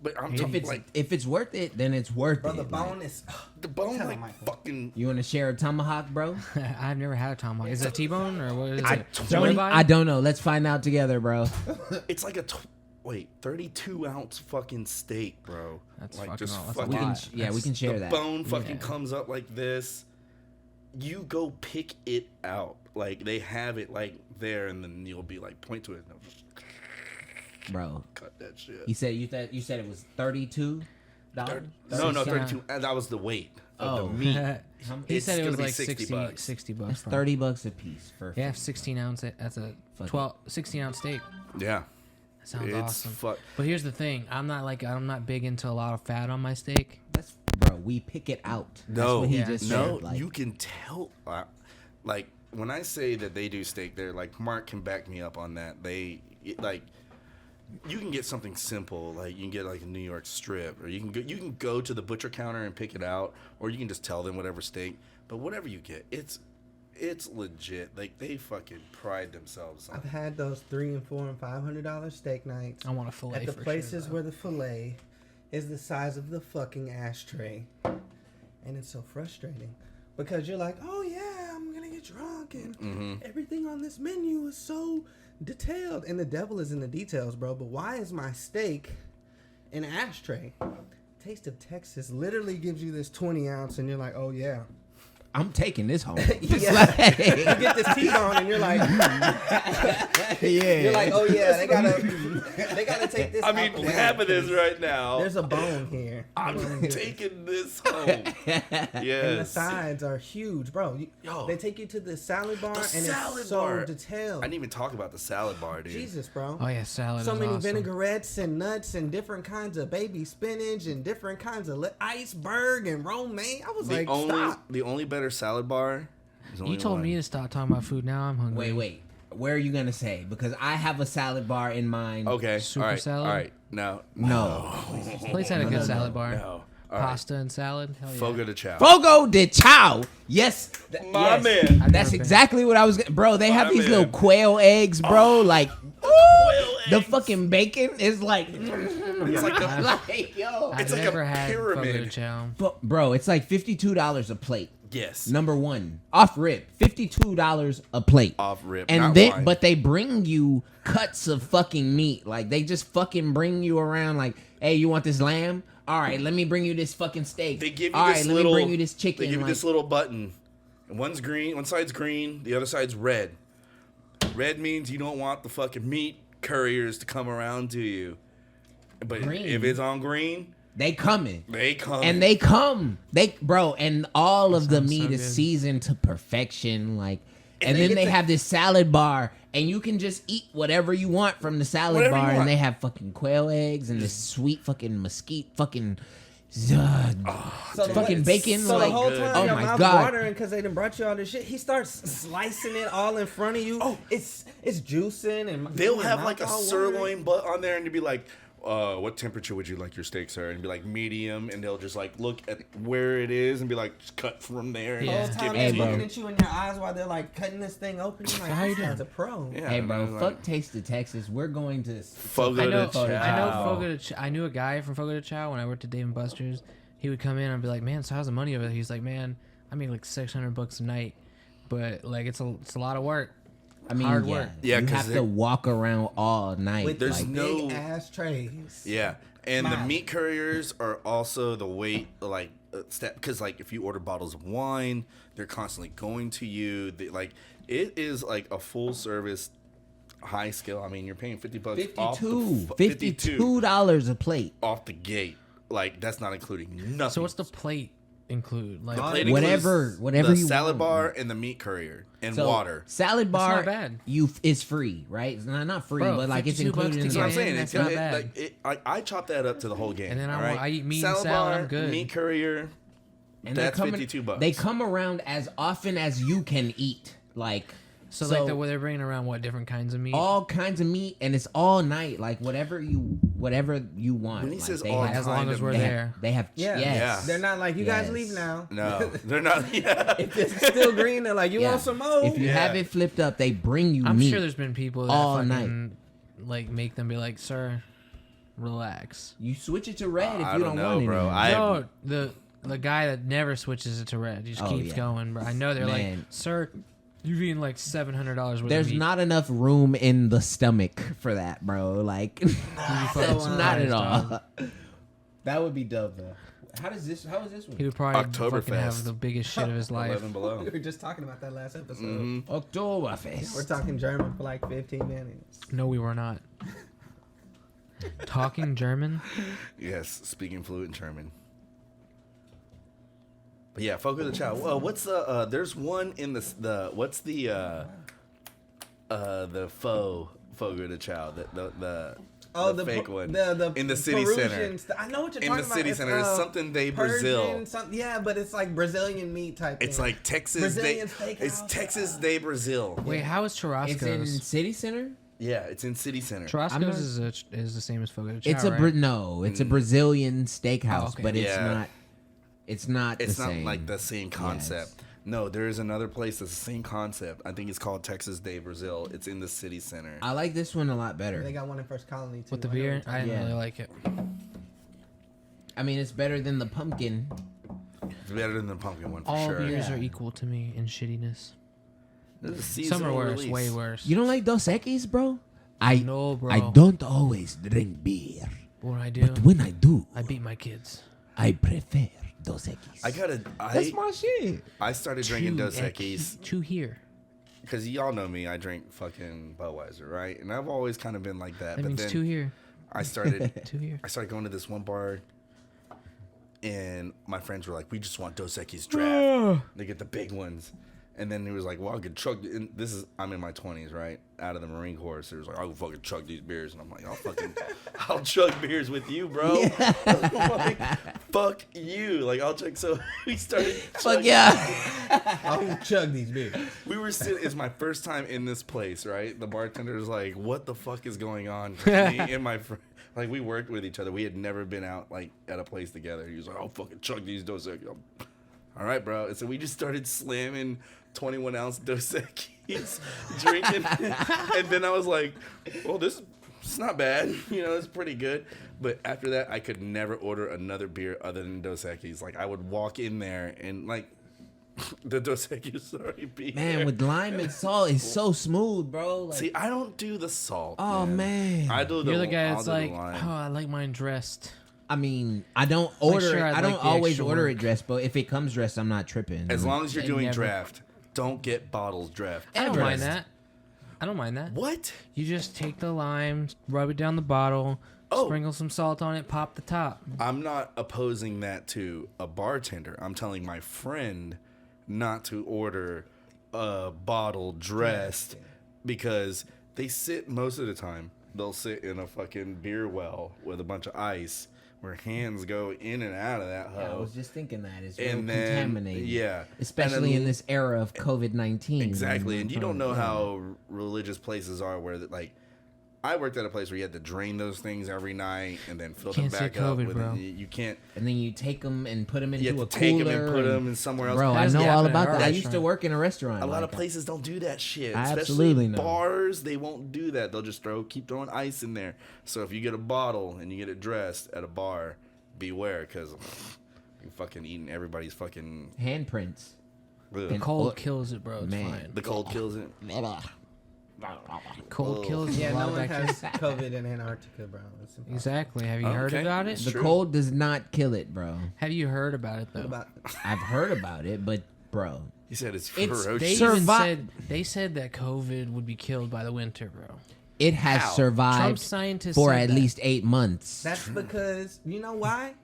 but I'm If talking If like it's worth it, then it's worth bro, it. the Like, bone is. the bone, Tell like Michael. fucking. you want to share a tomahawk, bro? I've never had a tomahawk. Is it T-bone or what is I it? don't- Ribeye? I don't know. Let's find out together, bro. It's like a 32-ounce fucking steak, bro. That's like fucking just all- that's a fucking. We can, lot. yeah, we can share the that. bone fucking Yeah. comes up like this. You go pick it out. Like they have it like there, and then you'll be like, point to it. And they'll just Bro, cut that shit. you said it was $32. $32. No, 60 32. That was the weight of Oh. the meat. he It's said it was gonna be like 60 $60. 60 bucks. That's probably. $30 a piece for. Yeah, 16 ounce. That's a Fuck 16 ounce steak. Yeah. That sounds It's awesome. fuck. But here's the thing: I'm not big into a lot of fat on my steak. That's bro. We pick it out. That's No, what he yeah, just no, said. Like, you can tell. Like when I say that they do steak, they're like Mark can back me up on that. Like you can get something simple, like you can get like a New York strip, or you can go to the butcher counter and pick it out, or you can just tell them whatever steak. But whatever you get, it's legit. Like they fucking pride themselves on I've it. had those $300 and $400 and $500 steak nights I want a fillet at the for places sure, where the fillet is the size of the fucking ashtray, and it's so frustrating because you're like, oh yeah, I'm gonna get drunk, and everything on this menu is so detailed, and the devil is in the details, bro. But why is my steak an ashtray? Taste of Texas literally gives you this 20 ounce, and you're like, oh yeah. I'm taking this home. Yeah. You get this T-bone and you're like, you're like, oh yeah, they gotta take this. I mean, out the way half of this because right now. There's a bone here. I'm taking this home. And the Yes. sides are huge, bro. Yo. They take you to the salad bar, The and salad it's so bar. detailed. I didn't even talk about the salad bar, dude. Jesus, bro. Oh yeah, salad. So is many awesome. vinaigrettes and nuts and different kinds of baby spinach and different kinds of iceberg and romaine. I was like, stop. The only better salad bar. Is only You told one. me to stop talking about food. Now I'm hungry. Wait. Where are you gonna say? Because I have a salad bar in mind. Okay. Super all right. salad? All right. No. No. This place had a good salad bar. No. All right. Pasta and salad. Hell yeah. Fogo de Chao. Fogo de Chao. Yes. My yes. man. I've That's never been. exactly what I was. Bro, they have My these man. little quail eggs, bro. Like, the eggs. fucking bacon is like, It's like a, like yo. I've It's like a never had Fogo de pyramid. Chao. Bro, it's like $52 a plate. yes. Number one, off rip, $52 a plate. Off rip, and not then wine. but they bring you cuts of fucking meat. Like they just fucking bring you around. Like, hey, you want this lamb? All right, let me bring you this fucking steak. They give you All this right, little. let me bring you this chicken. They give you like, this little button. And one's green. One side's green. The other side's red. Red means you don't want the fucking meat couriers to come around to you. But Green. if it's on green, they coming. they come. And they come. And all of the sounds meat so is good. seasoned to perfection. Like, and they then get they the- have this salad bar, and you can just eat whatever you want from the salad Whatever you bar. want. And they have fucking quail eggs and this sweet fucking mesquite fucking. So the fucking whole- bacon, So like, the whole good. time oh your my mouth God. watering because they done brought you all this shit. He starts slicing it all in front of you. Oh, it's juicing and They'll your have mouth like a all watering. sirloin butt on there and they'll be like, what temperature would you like your steak, sir? And be like medium, and they'll just like look at where it is and be like, just cut from there. And Yeah. The whole just time give they're it to bro. looking you. at you in your eyes while they're like cutting this thing open. You're like, how you this guy's doing? a pro. Yeah, Hey, and bro, then, like, fuck Taste of Texas. We're going to Fogo I know. de Chao. I know Fogo de Chao. I knew a guy from Fogo de Chao when I worked at Dave and Buster's. He would come in and be like, "Man, so how's the money over there?" He's like, "Man, I make like $600 a night, but like it's a lot of work." I mean, Hard yeah, work. Yeah, you 'cause have they're- to walk around all night. With There's these no- big ass trays. Yeah, and the Smile. meat couriers are also the weight, like, because like if you order bottles of wine, they're constantly going to you. Like it is like a full service, high scale. I mean, you're paying $50 off the $52 a plate. off the gate. Like that's not including nothing. So what's the plate include? Like, The plate Whatever- includes whatever the you salad want. bar and the meat courier and So, water. Salad bar, not bad. is free, right? It's not free, Bro, but like it's 52 bucks included to in That's the what I'm Yeah, saying. that's It's not bad. I chop that up to the whole game. And then all I right? eat meat and salad, I'm good. Meat courier. and That's they're coming, $52. They come around as often as you can eat. Like so like they're bringing around what different kinds of meat? all kinds of meat, and it's all night. Like whatever you want. When he Like, says they all have- as long kind as of we're meat. there. They have Yeah. yes. Yeah. They're not like, you guys Yes. leave now. No, they're not. Yeah. If it's still green, they're like, you Yeah. want some more? If you Yeah. have it flipped up, they bring you I'm meat. sure there's been people that all fucking like make them be like, "Sir, relax." You switch it to red if I you don't don't know, want bro. it. I- No, the guy that never switches it to red, he just Oh, keeps yeah. going, bro. I know they're like, Man. "Sir, you've eaten like $700 worth There's of meat." not enough room in the stomach for that, bro. Like, it's not at all. That would be dope, though. How is this one? He would probably Oktoberfest. fucking have the biggest shit of his life. 11 below. We were just talking about that last episode. Mm-hmm. Oktoberfest. We're talking German for like 15 minutes. No, we were not. Talking German. Yes, speaking fluent German. But yeah, Fogo de Chao. What's the? There's one in what's the Fogo de Chao? The fake one. The in the city Perusian center. I know what you're In talking the about. city It's, center, it's something de Brazil. Yeah, but it's like Brazilian meat type. It's thing. like Texas. Brazilian It's steakhouse. Texas de Brazil. Wait, how is It's in Churrasco's? City Center. Yeah, it's in city center. Churrasco's is the same as Fogo de Chao, It's a right? it's a Brazilian steakhouse, Oh, okay. but it's Yeah. not. It's not. It's the not same. like the same concept. Yes. No, there is another place that's the same concept. I think it's called Texas de Brazil. It's in the city center. I like this one a lot better. They got one in First Colony too. With the I know beer, what you're I didn't Yeah. really like it. I mean, it's better than the pumpkin. It's better than the pumpkin one for All sure. beers Yeah. are equal to me in shittiness. This is a Some seasonal are worse, release. way worse. You don't like Dos Equis, bro? I No, bro. I don't always drink beer, What I do, but when I do, I beat my kids. I prefer Dos Equis. I my shit. I started drinking Two Dos Equis Two here. because y'all know me. I drink fucking Budweiser, right? And I've always kind of been like that. That but means then two here. I started Two here. I started going to this one bar, and my friends were like, "We just want Dos Equis draft. They get the big ones." And then he was like, "Well, I could chug." And I'm in my 20s, right? Out of the Marine Corps, so he was like, "I'll fucking chug these beers," and I'm like, I'll chug beers with you, bro." Like, fuck you, like I'll chug. So we started. Fuck chugging. yeah. I'll chug these beers. We were sitting. It's my first time in this place, right? The bartender's like, "What the fuck is going on?" Me and my friend, like, we worked with each other. We had never been out like at a place together. He was like, "I'll fucking chug these Dos Equis." All right, bro. And so we just started slamming 21-ounce Dos Equis, drinking, and then I was like, "Well, it's not bad. You know, it's pretty good." But after that, I could never order another beer other than Dos Equis. Like, I would walk in there and like the Dos Equis already be Man, there. with lime and salt, it's so smooth, bro. Like, See, I don't do the salt. oh man. I do the. You're the guy I'll that's do the like, lime. oh, I like mine dressed. I mean, I don't order sure, it. I'd I don't like the always extra order work. it dressed, but if it comes dressed, I'm not tripping. As long as you're I doing never- draft, don't get bottles draft. I don't Ever. mind that. I don't mind that. What? You just take the lime, rub it down the bottle, Oh. sprinkle some salt on it, pop the top. I'm not opposing that to a bartender. I'm telling my friend not to order a bottle dressed because they sit most of the time. They'll sit in a fucking beer well with a bunch of ice where hands go in and out of that Yeah, I hoe. was just thinking that it's real And then, contaminated. yeah. Especially And in this era of COVID-19. Exactly, and you don't know Yeah. how religious places are where, like, I worked at a place where you had to drain those things every night and then fill them Can't say back up. COVID, With bro. You can't. And then you take them and put them into You have a to take cooler. them and put them in somewhere else. Bro, That I doesn't know all happen at about our that. I used to restaurant. work in a restaurant. A lot like of places don't do that shit. I Especially absolutely know. bars, they won't do that. They'll just keep throwing ice in there. So if you get a bottle and you get it dressed at a bar, beware, because you're fucking eating everybody's fucking. handprints. Ugh. And- Cold Oh, kills it, bro. It's man. fine. The cold kills it. Cold Ugh. kills Yeah, a lot no of one bacteria. has COVID in Antarctica, bro. It's impossible. Exactly. Have you heard Okay. about it? The True. cold does not kill it, bro. Have you heard about it though? What about I've heard about it, but bro, He said it's It's- ferocious. They Survi- even said that COVID would be killed by the winter, bro. it has How? Trump survived scientists for said at that. least 8 months. That's because you know why?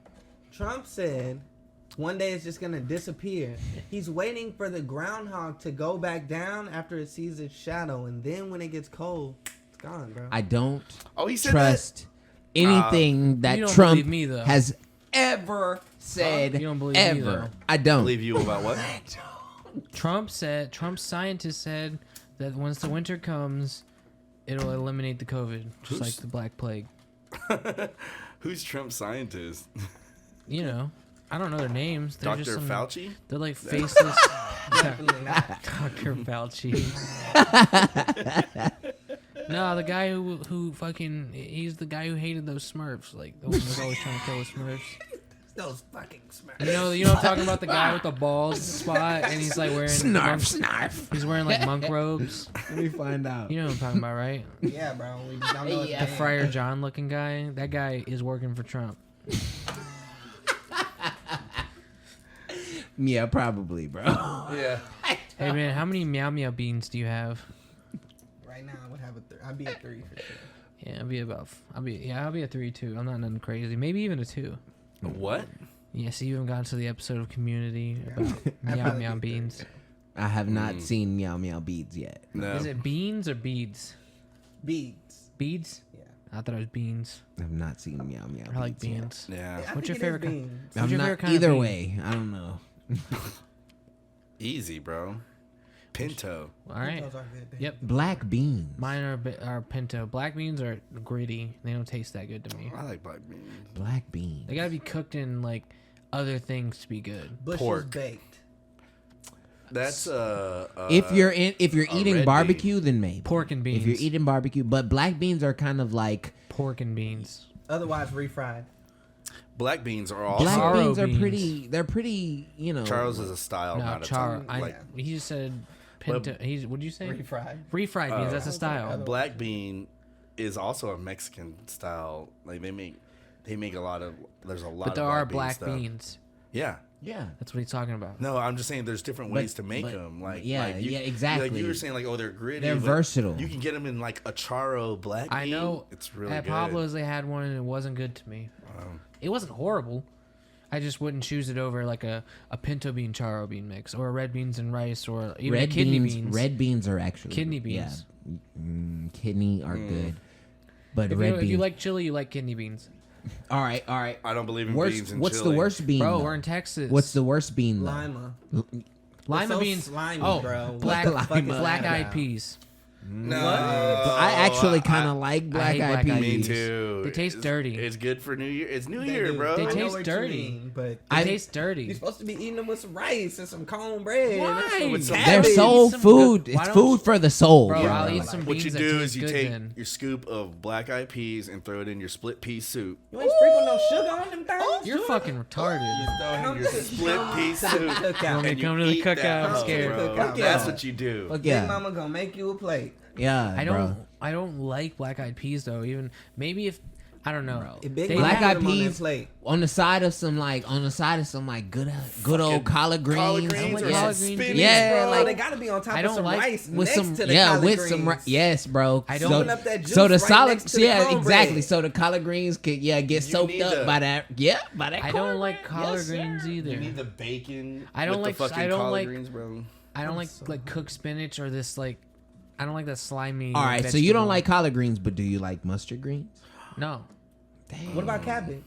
Trump said one day it's just gonna disappear. He's waiting for the groundhog to go back down after it sees its shadow, and then when it gets cold, it's gone, bro. I don't Oh, he said trust anything that you don't Trump believe me, though. has ever said. You don't believe me, ever. though. I don't. believe you about what? Trump scientists said that once the winter comes, it'll eliminate the COVID, just Who's- like the Black Plague. Who's Trump's scientist? You know, I don't know their names. They're Dr. just some, Fauci? They're like faceless. Definitely not. Dr. Fauci. No, the guy who fucking he's the guy who hated those Smurfs. Like the one who was always trying to kill the Smurfs. Those fucking smart. You know I'm talking about the guy with the bald spot, and he's like wearing Snarf. He's wearing like monk robes. Let me find out. You know what I'm talking about, right? Yeah, bro. We just don't know his Yeah. The name. Friar John looking guy. That guy is working for Trump. Yeah, probably, bro. Yeah. Hey man, how many meow meow beans do you have? Right now, I would have I'd be at 3 for sure. Yeah, I'll be a 3 too. I'm not nothing crazy. Maybe even a 2. What? Yeah, so you haven't gotten to the episode of Community about meow meow beans. I have not seen Meow Meow Beads yet. No. Is it beans or beads? Beads. Beads? Yeah. I thought it was beans. I've not seen Meow Meow I like Beads yet. beans. Yeah. I What's your think it is favorite kind? beans. What's I'm your not favorite kind of either bean? way. I don't know. Easy, bro. Pinto. All right. Those are good beans. Yep. Black beans. Mine are pinto. Black beans are gritty. They don't taste that good to me. I like black beans. Black beans. They gotta be cooked in like other things to be good. Bush's Pork. baked. That's If you're eating red barbecue, then maybe Pork and beans. If you're eating barbecue, but black beans are kind of like Pork and beans. Otherwise refried. black beans are also black Charro beans are beans. pretty. They're pretty. You know. Charles is a style, No, not a char. type. I, Like he just said pinto. What did you say? Refried. Refried beans. That's a style. black bean is also a Mexican style. Like they make a lot of. There's a lot. But there of are black black stuff. beans. Yeah. Yeah. That's what he's talking about. No, I'm just saying there's different ways to make but- them. Like yeah, like you, yeah, exactly. Like you were saying, like they're gritty. They're but versatile. You can get them in like a charro black. I bean. know. It's really At good. Pablo's, they had one and it wasn't good to me. It wasn't horrible. I just wouldn't choose it over like a pinto bean charro bean mix or a red beans and rice or even Red kidney beans. beans. Red beans are actually Kidney beans. Yeah. Kidney are good. But If red you, beans. if you like chili, you like kidney beans. all right. I don't believe in Worst, beans and what's chili. the worst bean? Bro, though? we're in Texas. What's the worst bean? Though? Lima. lima so beans? slimy, oh, bro. black What the fuck is black that eyed about? peas. No, I actually kind of like black hate eyed black-eyed peas. Me peas. too. They taste It's- dirty. It's good for New Year. It's New They Year, do. bro. They I know taste what you dirty. mean, but They I- taste dirty. you're supposed to be eating them with some rice and some cornbread. Why? And With some They're cabbage. soul Some food. good- why It's don't food for the soul. Bro, bro. I'll eat some What beans you that do taste is you good take then. your scoop of black eyed peas and throw it in your split pea soup. You ain't sprinkle no sugar on them things. You're fucking retarded. Throw it Come in your to the split pea soup. cookout. me and come you to the eat cookout, that I'm hoe, scared. bro. Fuck That's yeah. what you do. Fuck Big yeah. mama gonna make you a plate. Yeah, bro. I don't like black eyed peas though. Even maybe if I don't know. If Big They- mama Black put eyed them on that peas plate. on the side of some good old collard greens. Collard greens or or collard some greens, spinach, yeah, bro. like They gotta be on top I of don't some like- rice with next some to the collard with greens. some yes, bro. I don't- Open up that juice so the right solid next to the cornbread. exactly. So the collard greens could get You soaked need up the- by that by that. I don't like cornbread. collard Yes, sir. greens either. You need the bacon. I don't with like- the fucking I don't collard like- greens, bro. I don't like cooked spinach or this like. I don't like that slimy. All right, so you don't like collard greens, but do you like mustard greens? No, What about cabbage?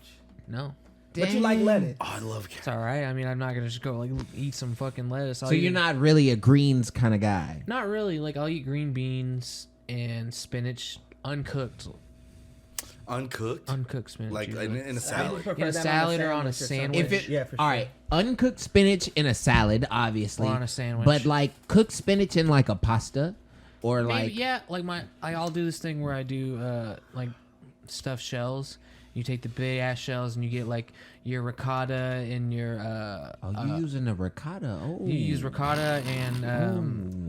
no. But you like lettuce. Oh, I love It's all right. I mean, I'm not gonna just go like eat some fucking lettuce. So you're not really a greens kind of guy. Not really. Like I'll eat green beans and spinach uncooked, uncooked. uncooked spinach. Like usually. in a I just salad. prefer In a that salad or on a something. sandwich. If it, Yeah, for all sure. right, uncooked spinach in a salad, obviously, Or on a sandwich. but like cooked spinach in like a pasta, or Maybe, like yeah, like I'll do this thing where I do like stuffed shells. You take the big ass shells and you get like your ricotta and your oh, you using a ricotta? Oh, you use ricotta and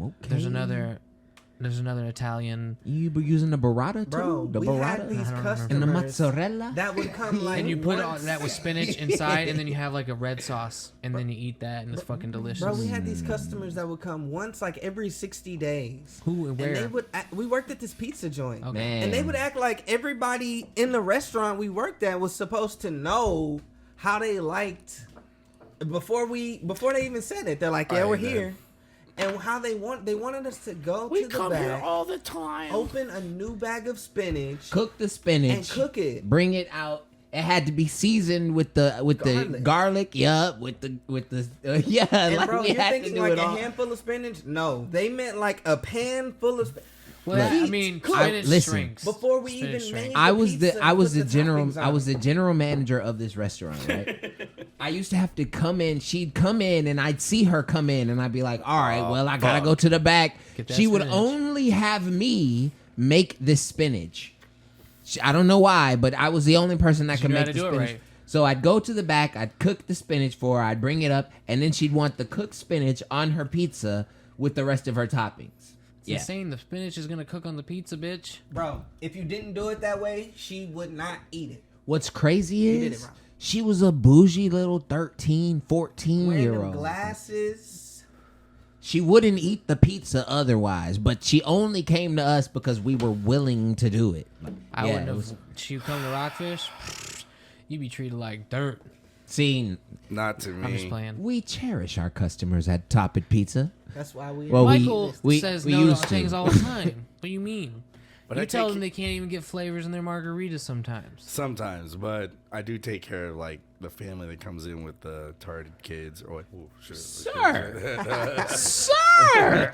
okay. there's another Italian You be using the burrata too, Bro, the we had these burrata I don't remember. customers and the mozzarella. that would come like and you put once- that with spinach inside and then you have like a red sauce and then you eat that and it's fucking delicious. Bro, we had these customers that would come once like every 60 days. Who and And they where? would we worked at this pizza joint. Okay. Man. And they would act like everybody in the restaurant we worked at was supposed to know how they liked before they even said it. They're like, "Yeah, I we're hate that. here." And how they wanted us to go We to the come here back, all the time. open a new bag of spinach, Cook the spinach and cook it. Bring it out. It had to be seasoned with the garlic. Yup, with the yeah. And like bro, we you're had to thinking do like it a all. handful of spinach? No, they meant like a pan full of spinach. Well, I Heat, mean, cook. spinach Listen, shrinks. Before we Spinach even shrinks. made I the was pizza the and put the general toppings I on. was the general manager of this restaurant, right? I used to have to come in. She'd come in, and I'd see her come in, and I'd be like, "All right, well, I gotta fuck. go to the back." Get that She would spinach. only have me make this spinach. I don't know why, but I was the only person that You could knew how make to the do it spinach. right. So I'd go to the back, I'd cook the spinach for her, I'd bring it up, and then she'd want the cooked spinach on her pizza with the rest of her toppings. It's insane. The spinach is gonna cook on the pizza, bitch. Bro, if you didn't do it that way, she would not eat it. What's crazy You did is it wrong. she was a bougie little 13, Wearing them 14-year-old. glasses. She wouldn't eat the pizza otherwise, but she only came to us because we were willing to do it. Like, I yeah, wouldn't it have. was- She come to Rockfish, you'd be treated like dirt. See, Not to me. I'm just playing. we cherish our customers at Top It Pizza. That's why we. Well, Michael we says we no to used to. things all the time. What do you mean? But You I tell take- them they can't even get flavors in their margaritas sometimes. Sometimes, but I do take care of like the family that comes in with the retarded kids. Or oh, shit. Sir. Sir!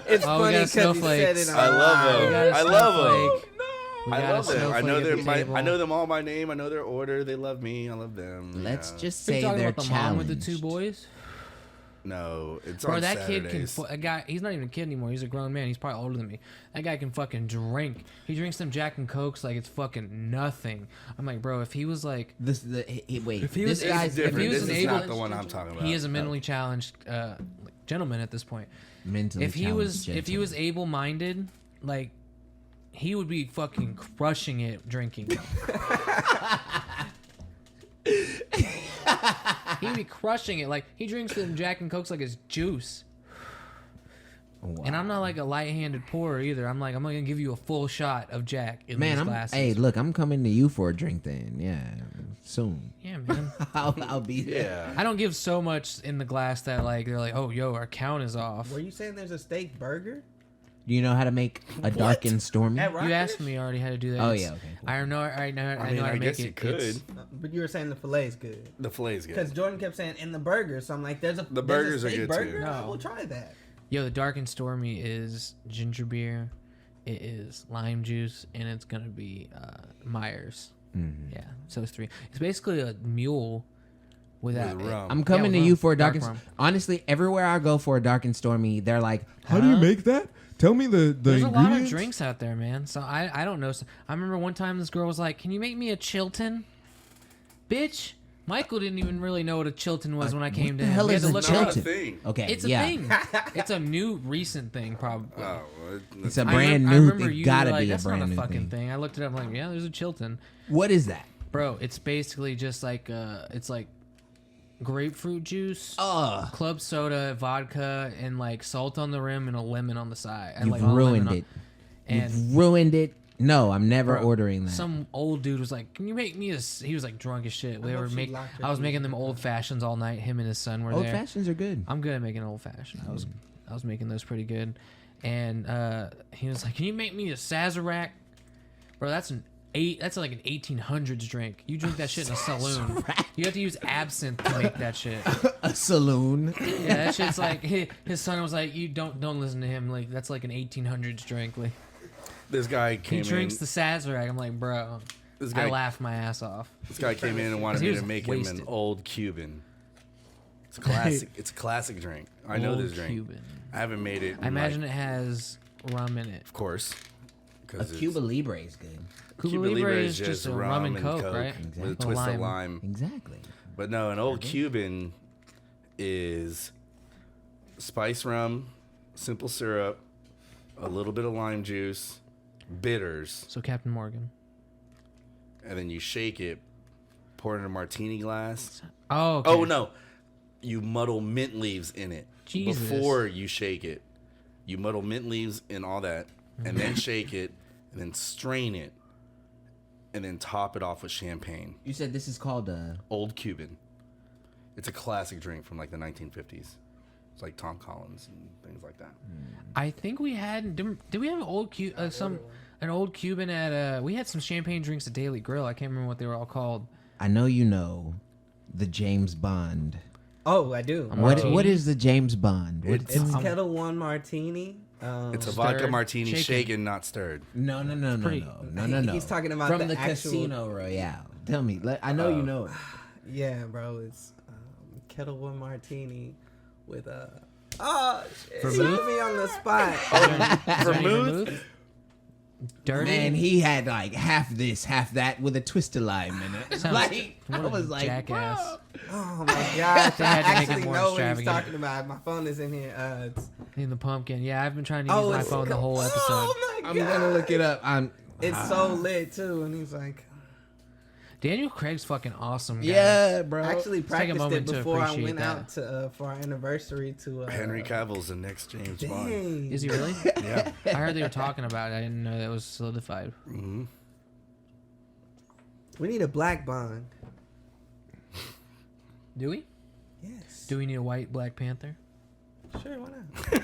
It's Oh, we funny got because he said snowflakes. it. I love We them. got a I love them. snowflake. We I got a love them. I snowflake know at their the by, table. I know them all by name. I know their order. They love me. I love them. Let's Yeah. just You say talking they're about the mom with challenged. the two boys? No, it's Bro, on that kid can. Saturdays. A guy. He's not even a kid anymore. He's a grown man. He's probably older than me. That guy can fucking drink. He drinks them Jack and Cokes like it's fucking nothing. I'm like, bro, if he was like, Wait, If he this was- It's guy's different. he was This an is able- not the one I'm talking about. he is a mentally challenged gentleman at this point. mentally If he was able-minded, like he would be fucking crushing it drinking. He'd be crushing it. Like he drinks them Jack and Cokes like it's juice. And I'm not like a light-handed pourer either. I'm like, I'm gonna give you a full shot of Jack in Man, these glasses. hey, look, I'm coming to you for a drink then. Yeah, soon. Yeah, man. I'll be there. Yeah. I don't give so much in the glass that like they're like, oh, yo, our count is off. Were you saying there's a steak burger Do you know how to make a dark and stormy? at You Rockfish? asked me already how to do that. Oh, It's- yeah, okay. I know. I know. I mean, know how I to make guess it. you could. It's- But you were saying the fillet's good. The flay's good. Because Jordan kept saying in the burger, so I'm like, there's a The there's burgers a are steak good, burger? too. I No. will try that. Yo, the dark and stormy is ginger beer, it is lime juice, and it's gonna be Myers. Mhm. Yeah, so it's three. It's basically a mule without. With rum. I'm coming Yeah, to rum. you for a dark Dark and rum. honestly, everywhere I go for a dark and stormy, they're like, How do you Huh? make that? Tell me the There's a lot of ingredients. drinks out there, man. So I don't know. I remember one time this girl was like, "Can you make me a Chilton?" Bitch, Michael didn't even really know what a Chilton was when I came the to him. hell We had is to a look it Not up. a Chilton? thing. Okay, It's a yeah. thing. It's a new, recent thing, probably. Oh, It's a I brand I new. remember It you gotta were like, be a That's brand not a new fucking thing. thing. I looked it up. I'm like, yeah, there's a Chilton, What is that? bro. It's basically just like it's like grapefruit juice, Ugh, club soda, vodka, and like salt on the rim and a lemon on the side. And you've like all lemon ruined on- it. And You've ruined it. No, I'm never Bro, ordering that. some old dude was like, "Can you make me a?" He was like drunk as shit. We hope were she making. locked her I was keys making in them the old fashions all night. Him and his son were Old there. fashions are good. I'm good at making old fashioned. I was making those pretty good, and he was like, "Can you make me a Sazerac?" Bro, that's like an 1800s drink. You drink that shit in a saloon. You have to use absinthe to make that shit. A saloon. Yeah, that shit's like his son was like, "You don't listen to him. Like that's like an 1800s drink." Like This guy he came drinks in. the Sazerac. I'm like, bro, This I guy, laughed my ass off. this guy came in and wanted He me was to make wasted. him an old Cuban. It's classic. It's a classic drink. I know Old this drink. Cuban. I haven't made it. I imagine it has rum in it. Of course. A Because Cuba Libre is good. Cuba Libre is just a rum and Coke, right? with a With twist lime. of lime. Exactly. But no, an old Cuban is spice rum, simple syrup, a little bit of lime juice, bitters, So Captain Morgan. and then you shake it, pour it in a martini glass. Oh, okay. Oh no, you muddle mint leaves in it Jesus. before you shake it. You muddle mint leaves and all that, and then shake it, and then strain it, and then top it off with champagne. You said this is called Old Cuban. It's a classic drink from like the 1950s. It's like Tom Collins and things like that. I think we had. Did we have an old an old Cuban at? We had some champagne drinks at Daily Grill. I can't remember what they were all called. I know you know the James Bond. Oh, I do. Martini? What is the James Bond? What- It's Kettle One Martini. It's a Stirred, vodka martini, shaken. shaken, not stirred. no, pretty- no. He's talking about from the the actual- Casino Royale. Tell me, I know you know it. Yeah, bro. It's Kettle One Martini with Oh, shit. You Vermouth? put me on the spot. Is there any Vermouth? Dirty. Man, he had like half this, half that with a twist of lime in it. Sounds- Like I what a was like, jackass. bro. Oh my gosh! They I had to make it actually more know what he's extravagant. talking about. My phone is in here. It's, In the pumpkin. Yeah, I've been trying to use my it's phone the whole episode. Oh my I'm god! gonna look it up. It's so lit too, and he's like, Daniel Craig's fucking awesome, guys. Yeah, bro. I actually take a practiced it moment to before I appreciate went that. out to for our anniversary to Henry Cavill's the next James Bond. Dang. Is he really? Yeah. I heard they were talking about it. I didn't know that was solidified. Mm-hmm. We need a black Bond. Do we? Yes. Do we need a white Black Panther? Sure, why not?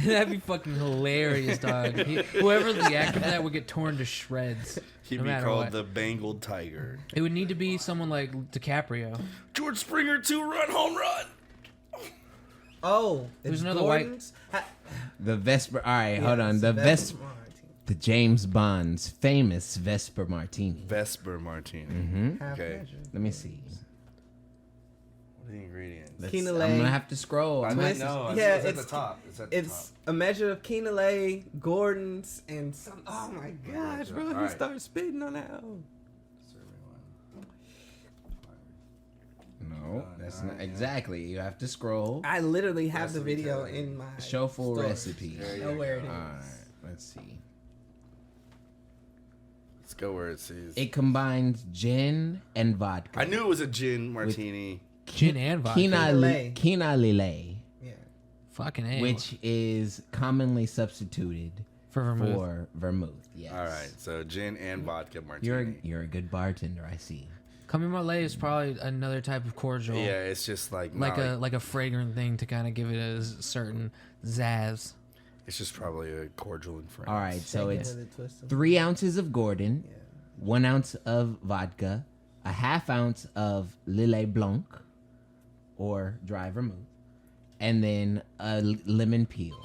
That'd be fucking hilarious, dog. Whoever the actor for that would get torn to shreds. He'd no be matter called what. the Bengal Tiger. It would need to be someone like DiCaprio. George Springer 2-run home run. Oh, There's it's another white- Gordon's. Ha- The Vesper. All right, hold Yes, on. The Vesper Vesper. Martin. The James Bond's famous Vesper Martini. Vesper Martini. Mm-hmm. Half Okay. measure. Let me see. What are the ingredients? Kina I'm Lay. gonna have to scroll. I I'm might not- know. Yeah, it's at it's- the top. It's at the It's a measure of Kina Lay, Gordon's, and some. Oh my gosh, bro! He Alright. started spitting on that. Oh. No, that's not exactly. You have to scroll. I literally have the Recipe video tag. in my Show full storage. recipe. There you Know where it go. is. All right, let's see. Let's go where it says. It combines gin and vodka. I knew it was a gin martini. Gin and vodka. Kina Kina Lillet, Yeah. Fucking A. which is commonly substituted for vermouth. for vermouth. Yes. All right, so gin and vodka martini. You're a good bartender, I see. Creme Marley is probably another type of cordial. Yeah, it's just like Like a fragrant thing to kind of give it a certain zazz. It's just probably a cordial in France. All right, so Shake it it's till it twists 'em. 3 ounces of Gordon, Yeah. 1 ounce of vodka, a half ounce of Lillet Blanc, or dry vermouth, and then a lemon peel.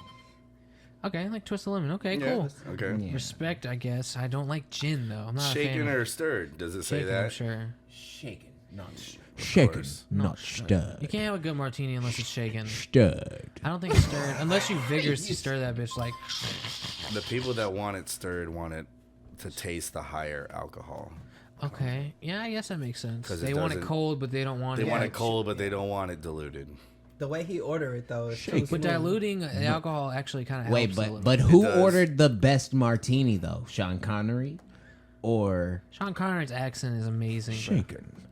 Okay, like twist of lemon. Okay, Yeah, cool. Okay. Yeah. Respect, I guess. I don't like gin though. I'm not a Shaken fan or of stirred? Does it say shaken, that? I'm sure. Shaken, not stirred. Of Shaken, course. not stirred. You can't have a good martini unless it's shaken. Stirred. I don't think it's stirred unless you vigorously stir that bitch. Like, The people that want it stirred want it to taste the higher alcohol. okay, yeah, I guess that makes sense. 'Cause it They want it doesn't- cold, but they don't want They it. want it cold, but they don't want it diluted. The way he ordered it though, is too Shake it. But smooth. diluting the alcohol actually kind of helps. Wait, a little but bit. who does. ordered the best martini though? Sean Connery, or Sean Connery's accent is amazing.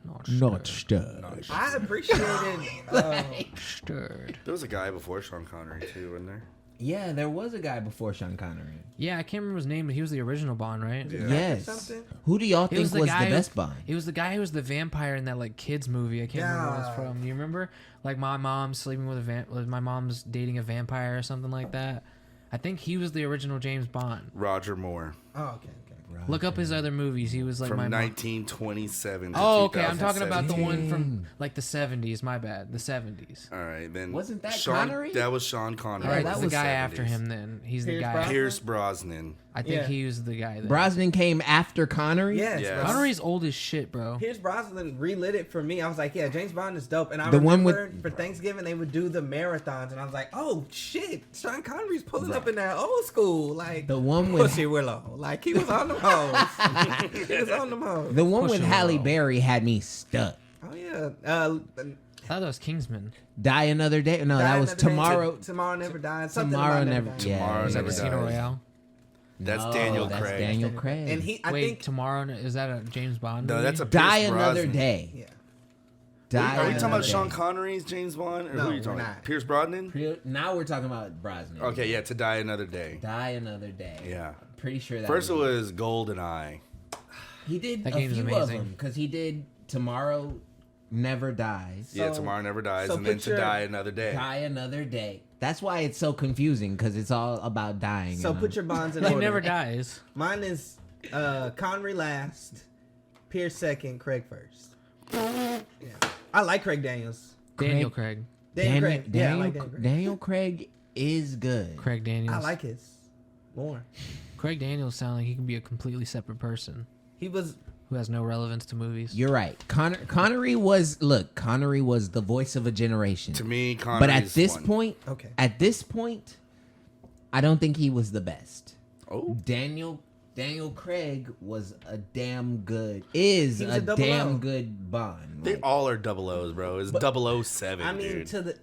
Not not stirred. stirred? I appreciated. Stirred. There was a guy before Sean Connery too, wasn't there? Yeah, there was a guy before Sean Connery. Yeah, I can't remember his name, but he was the original Bond, right? Yeah. Yes. something? Who do y'all He think was the guy who- best Bond? It was the guy who was the vampire in that like kids movie. I can't remember what it's Yeah. from. You remember? Like my mom's sleeping with my mom's dating a vampire or something like that. I think he was the original James Bond. Roger Moore Oh, okay. Look up his other movies. He was like from my mom. 1927 to Oh, okay. I'm talking about the 2017. one from like the 70s. My bad. The 70s. All right, then Wasn't that Sean, Connery? That was Sean Connery. All right, that that's the was guy 70s. after him. Then he's the Pierce guy. Brosnan? Pierce Brosnan. I think Yeah. he was the guy. There. Brosnan came after Connery. Yes, Yes. bro. Connery's old as shit, bro. Pierce Brosnan relit it for me. I was like, yeah, James Bond is dope. And I The one remember with- for Thanksgiving they would do the marathons, and I was like, oh shit, Sean Connery's pulling up in that old school, like The one with Pussy Willow, like he was on the hoes. He was on the hoes. the one with Push it Halle along. Berry had me stuck. Oh yeah. I thought that was Kingsman. Die Another Day. No, that was Tomorrow. Tomorrow Never Dies. Something Tomorrow about Never. Dies. Yeah, Tomorrow Is that Never Casino Dies. Royale? That's No, Daniel that's Craig. Daniel Craig. And he, I Wait, think, tomorrow is that a James Bond? No, movie? that's a Die Pierce Another Brosnan. Day. yeah. Die Are we talking Another about Day. Sean Connery's James Bond? Or No, who are you we're talking not. about? Pierce Brosnan? Now we're talking about Brosnan. Okay, yeah, To Die Another Day. Die Another Day. Yeah. Pretty sure that First it was was GoldenEye. he did That a game's few of amazing. them because he did Tomorrow Never Dies. Yeah, So- Tomorrow Never Dies, so and then picture- To Die Another Day. Die Another Day. That's why it's so confusing because it's all about dying. So and put your bonds in He order. never dies. Mine is Connery last, Pierce second, Craig first. Yeah. I like Craig Daniels. Daniel Craig. Daniel Craig. Yeah, I like Daniel Craig. Daniel Craig is good. Craig Daniels. I like his more. Craig Daniels sound like he can be a completely separate person He was who has no relevance to movies. You're right. Connery was the voice of a generation. To me, Connery's But at this one. point, I don't think he was the best. Oh, Daniel Craig was a damn good is He was a a double damn O. good Bond. they Like, all are double O's, bro. It's 007, I mean dude. to the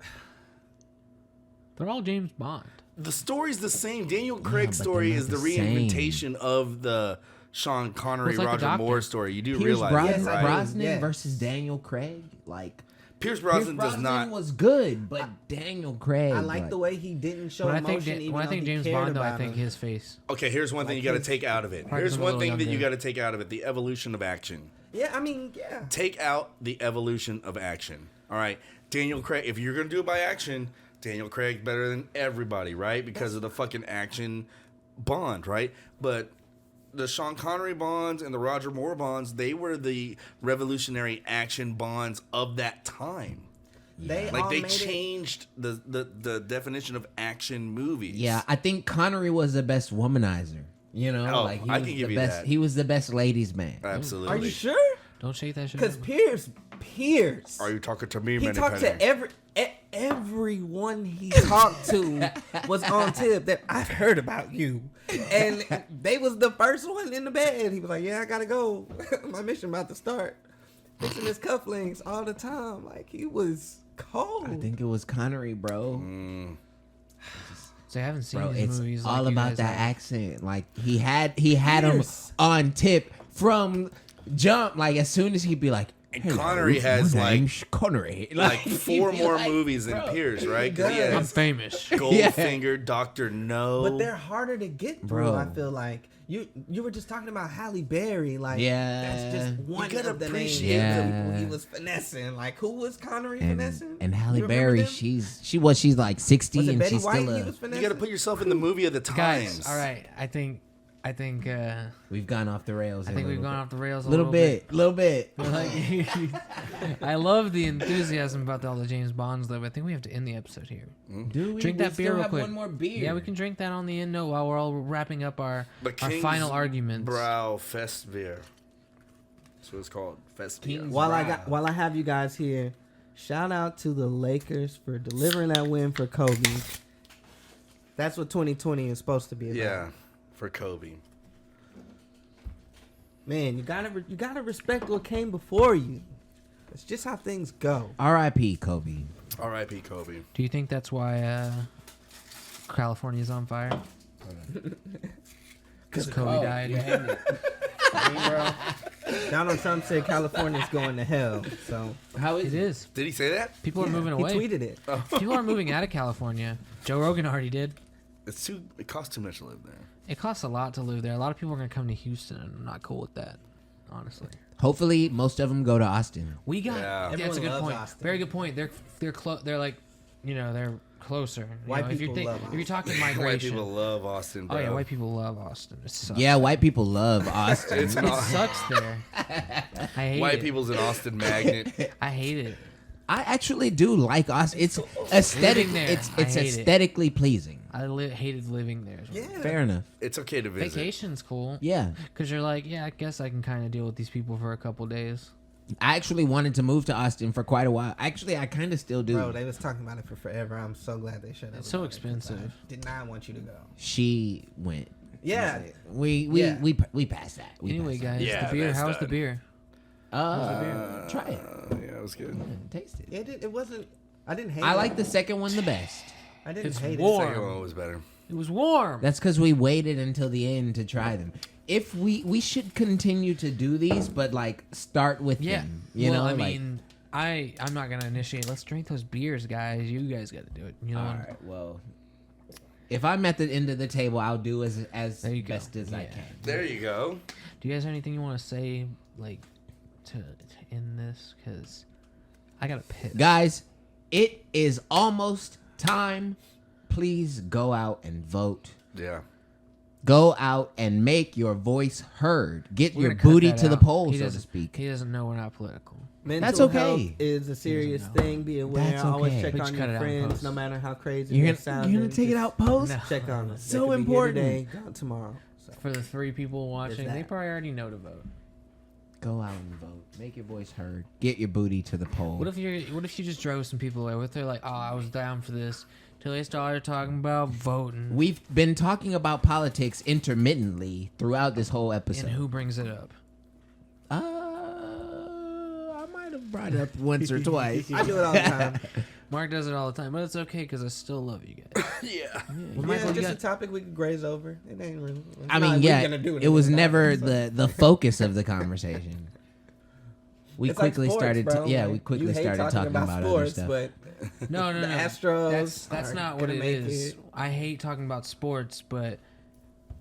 They're all James Bond. The story's the same. Daniel Craig's but story they're is the not the same. reinventation of the Sean Connery, It's like the Roger Doctor. Moore story. You do Pierce realize Brosnan, that, right? Brosnan Yes. versus Daniel Craig. Like Pierce Pierce Brosnan does Brosnan not. was good, but Daniel Craig. I like the way he didn't show When I emotion. think even when I though think he James cared Bond, though, I about think him. his face. Okay, here's one thing Like you got to his- take out of it. Probably Here's a one little thing that you younger. got to take out of it: the evolution of action. Yeah, I mean, yeah. Take out the evolution of action. All right, Daniel Craig. If you're gonna do it by action, Daniel Craig's better than everybody, right? Because of the fucking action Bond, right? But the Sean Connery Bonds and the Roger Moore Bonds, they were the revolutionary action Bonds of that time. They Like all they made changed the definition of action movies. Yeah, I think Connery was the best womanizer. You know, Oh, like he I was can the give you best. that. He was the best ladies' man. Absolutely. Are you sure? Don't shake that shit. Because up. Pierce, Are you talking to me, he Manny talked Penny? to everyone he talked to was on tip that I've heard about you, and they was the first one in the bed. He was like, "Yeah, I gotta go. My mission about to start." Fixing his cufflinks all the time, like he was cold. I think it was Connery, bro. So I haven't seen Bro, these it's movies. all like you about guys that have. accent. Like he had him Pierce. on tip from jump. Like as soon as he'd be like, And "Hello, Connery has, my like- name's Connery." Like he'd four be more like, movies than bro. Pierce, right? 'Cause he does. I'm has famous. Goldfinger, Doctor No. But they're harder to get through. Bro. I feel like you were just talking about Halle Berry. Like Yeah. that's just one gotta of the names appreciate of them. people he was finessing. Like who was Connery And, finessing? and You Halle remember Berry, them? she's like 60 was it and Betty she's White still he a. was finessing? You got to put yourself in the movie of the times. Guys, all right. I think We've gone off the rails. I think we've gone off the rails a little bit. Like, I love the enthusiasm about all the James Bonds, though. But I think we have to end the episode here. Do we? Drink We that still beer real have quick. One more beer. Yeah, we can drink that on the end note while we're all wrapping up our The final arguments. Brow Festbier. That's what it's called. Festbier. King's- While Wow. I have you guys here, shout out to the Lakers for delivering that win for Kobe. That's what 2020 is supposed to be about. Yeah, for Kobe. Man, you gotta respect what came before you. That's just how things go. R.I.P. Kobe. R.I.P. Kobe. Do you think that's why California's on fire? Because Kobe died. Donald Trump said California's going to hell. So How It is. Did he say that? People are moving he away. tweeted it. People are moving out of California. Joe Rogan already did. It costs too much to live there. It costs a lot to live there. A lot of people are going to come to Houston, and I'm not cool with that, honestly. Hopefully, most of them go to Austin. We got. Yeah. That's a Everyone good loves point. Austin. Very good point. They're close. They're like, they're closer. You White know, if people you're love if you're talking White migration. people love Austin, bro. Oh yeah, white people love Austin. It sucks. Yeah, white people love Austin. It's It an sucks there. I hate White it. people's an Austin magnet. I hate it. I actually do like Austin. It's aesthetic. Living there, It's I hate it. aesthetically pleasing. Hated living there. as well. Yeah. Fair enough. It's okay to visit. Vacation's cool. Yeah, Because you're like, yeah, I guess I can kind of deal with these people for a couple days. I actually wanted to move to Austin for quite a while. Actually, I kind of still do. Bro, they was talking about it for forever. I'm so glad they shut up. It's so about it, 'cause expensive. I did not want you to go. She went. Yeah. We Yeah. passed that. We Anyway, passed that. guys, Yeah, the beer. that's How's the done. beer? Try it. Yeah, it was good. Taste it. It wasn't. I didn't hate. I it. like the second one the best. I didn't It's hate warm. Second one was better. It was warm. That's because we waited until the end to try them. If we should continue to do these, but like start with Yeah. them. You well, know, I like, mean, I'm not gonna initiate. Let's drink those beers, guys. You guys got to do it. You know. all right, well, if I'm at the end of the table, I'll do as There you go. best as I Yeah. can. There you go. Do you guys have anything you want to say, like, to end this? Because I gotta piss. Guys, it is almost time. Please go out and vote. Yeah. Go out and make your voice heard. Get We're your gonna cut booty that to the out. polls, He so to doesn't- speak. He doesn't know we're not political. Mental That's okay. health is a serious know. thing. Be aware. That's Always okay. check We on just your cut it out in friends, post. no matter how crazy You're they gonna, sound. you're gonna take it out post? No. Check on them. So They could be here important. Today, gone tomorrow. So. For the 3 people watching, that. they probably already know to vote. Go out and vote. Make your voice heard. Get your booty to the poll. What if you just drove some people away? What if they're like, oh, I was down for this, till they started talking about voting We've been talking about politics intermittently throughout this whole episode. and who brings it up? I might have brought it up once or twice. I do it all the time. Mark does it all the time, but it's okay because I still love you guys. Yeah. Well, Michael, you just a got, topic we could graze over. It ain't really. it's I not mean, like we're yeah, gonna do it anything was about never it, so. the focus of the conversation. We It's like quickly sports, started. bro. Yeah, Like, we quickly you hate started talking about other sports, stuff. But no, the Astros That's are not what gonna it make is. it. I hate talking about sports, but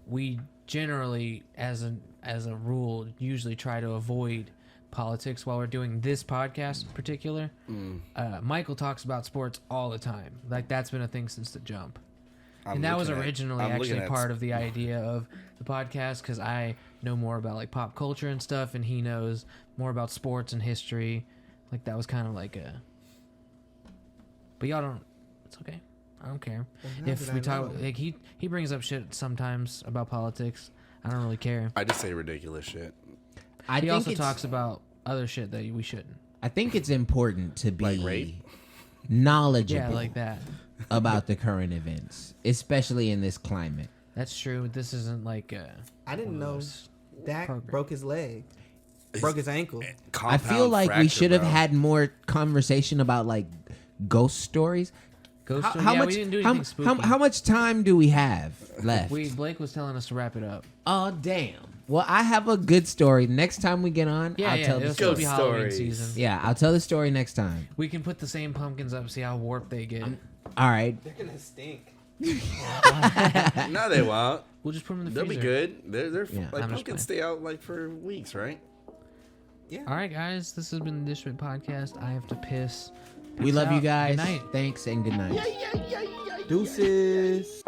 we generally, as a rule, usually try to avoid politics while we're doing this podcast in particular. Michael talks about sports all the time. Like, that's been a thing since the jump. And that was originally actually part of the idea of the podcast, because I know more about like pop culture and stuff, and he knows more about sports and history. Like, that was kind of like a. But y'all don't. It's okay. I don't care. now If that we I talk, know. like he brings up shit sometimes about politics. I don't really care. I just say ridiculous shit. I He think also it's, talks about other shit that we shouldn't. I think it's important to be Like rape? knowledgeable Yeah, like that. about the current events, especially in this climate. That's true. This isn't like I didn't one of know those Dak program. broke his leg, broke his ankle. I feel like we should have had more conversation about like ghost stories. Ghost How, Story. how Yeah, much? we didn't do how, anything spooky. how much time do we have left? Blake was telling us to wrap it up. Oh damn! Well, I have a good story. Next time we get on, Yeah, I'll yeah. tell the It'll story. still be Halloween stories. season. Yeah, I'll tell the story next time. We can put the same pumpkins up, see how warped they get. All right. They're gonna stink. No, they won't. We'll just put them in the They'll freezer. be good. They're Yeah. like I'm just pumpkins stay out like for weeks, right? All right, guys. This has been the Dishpit Podcast. I have to piss. We Peace love you out. guys. Good night. Thanks and good night. Deuces.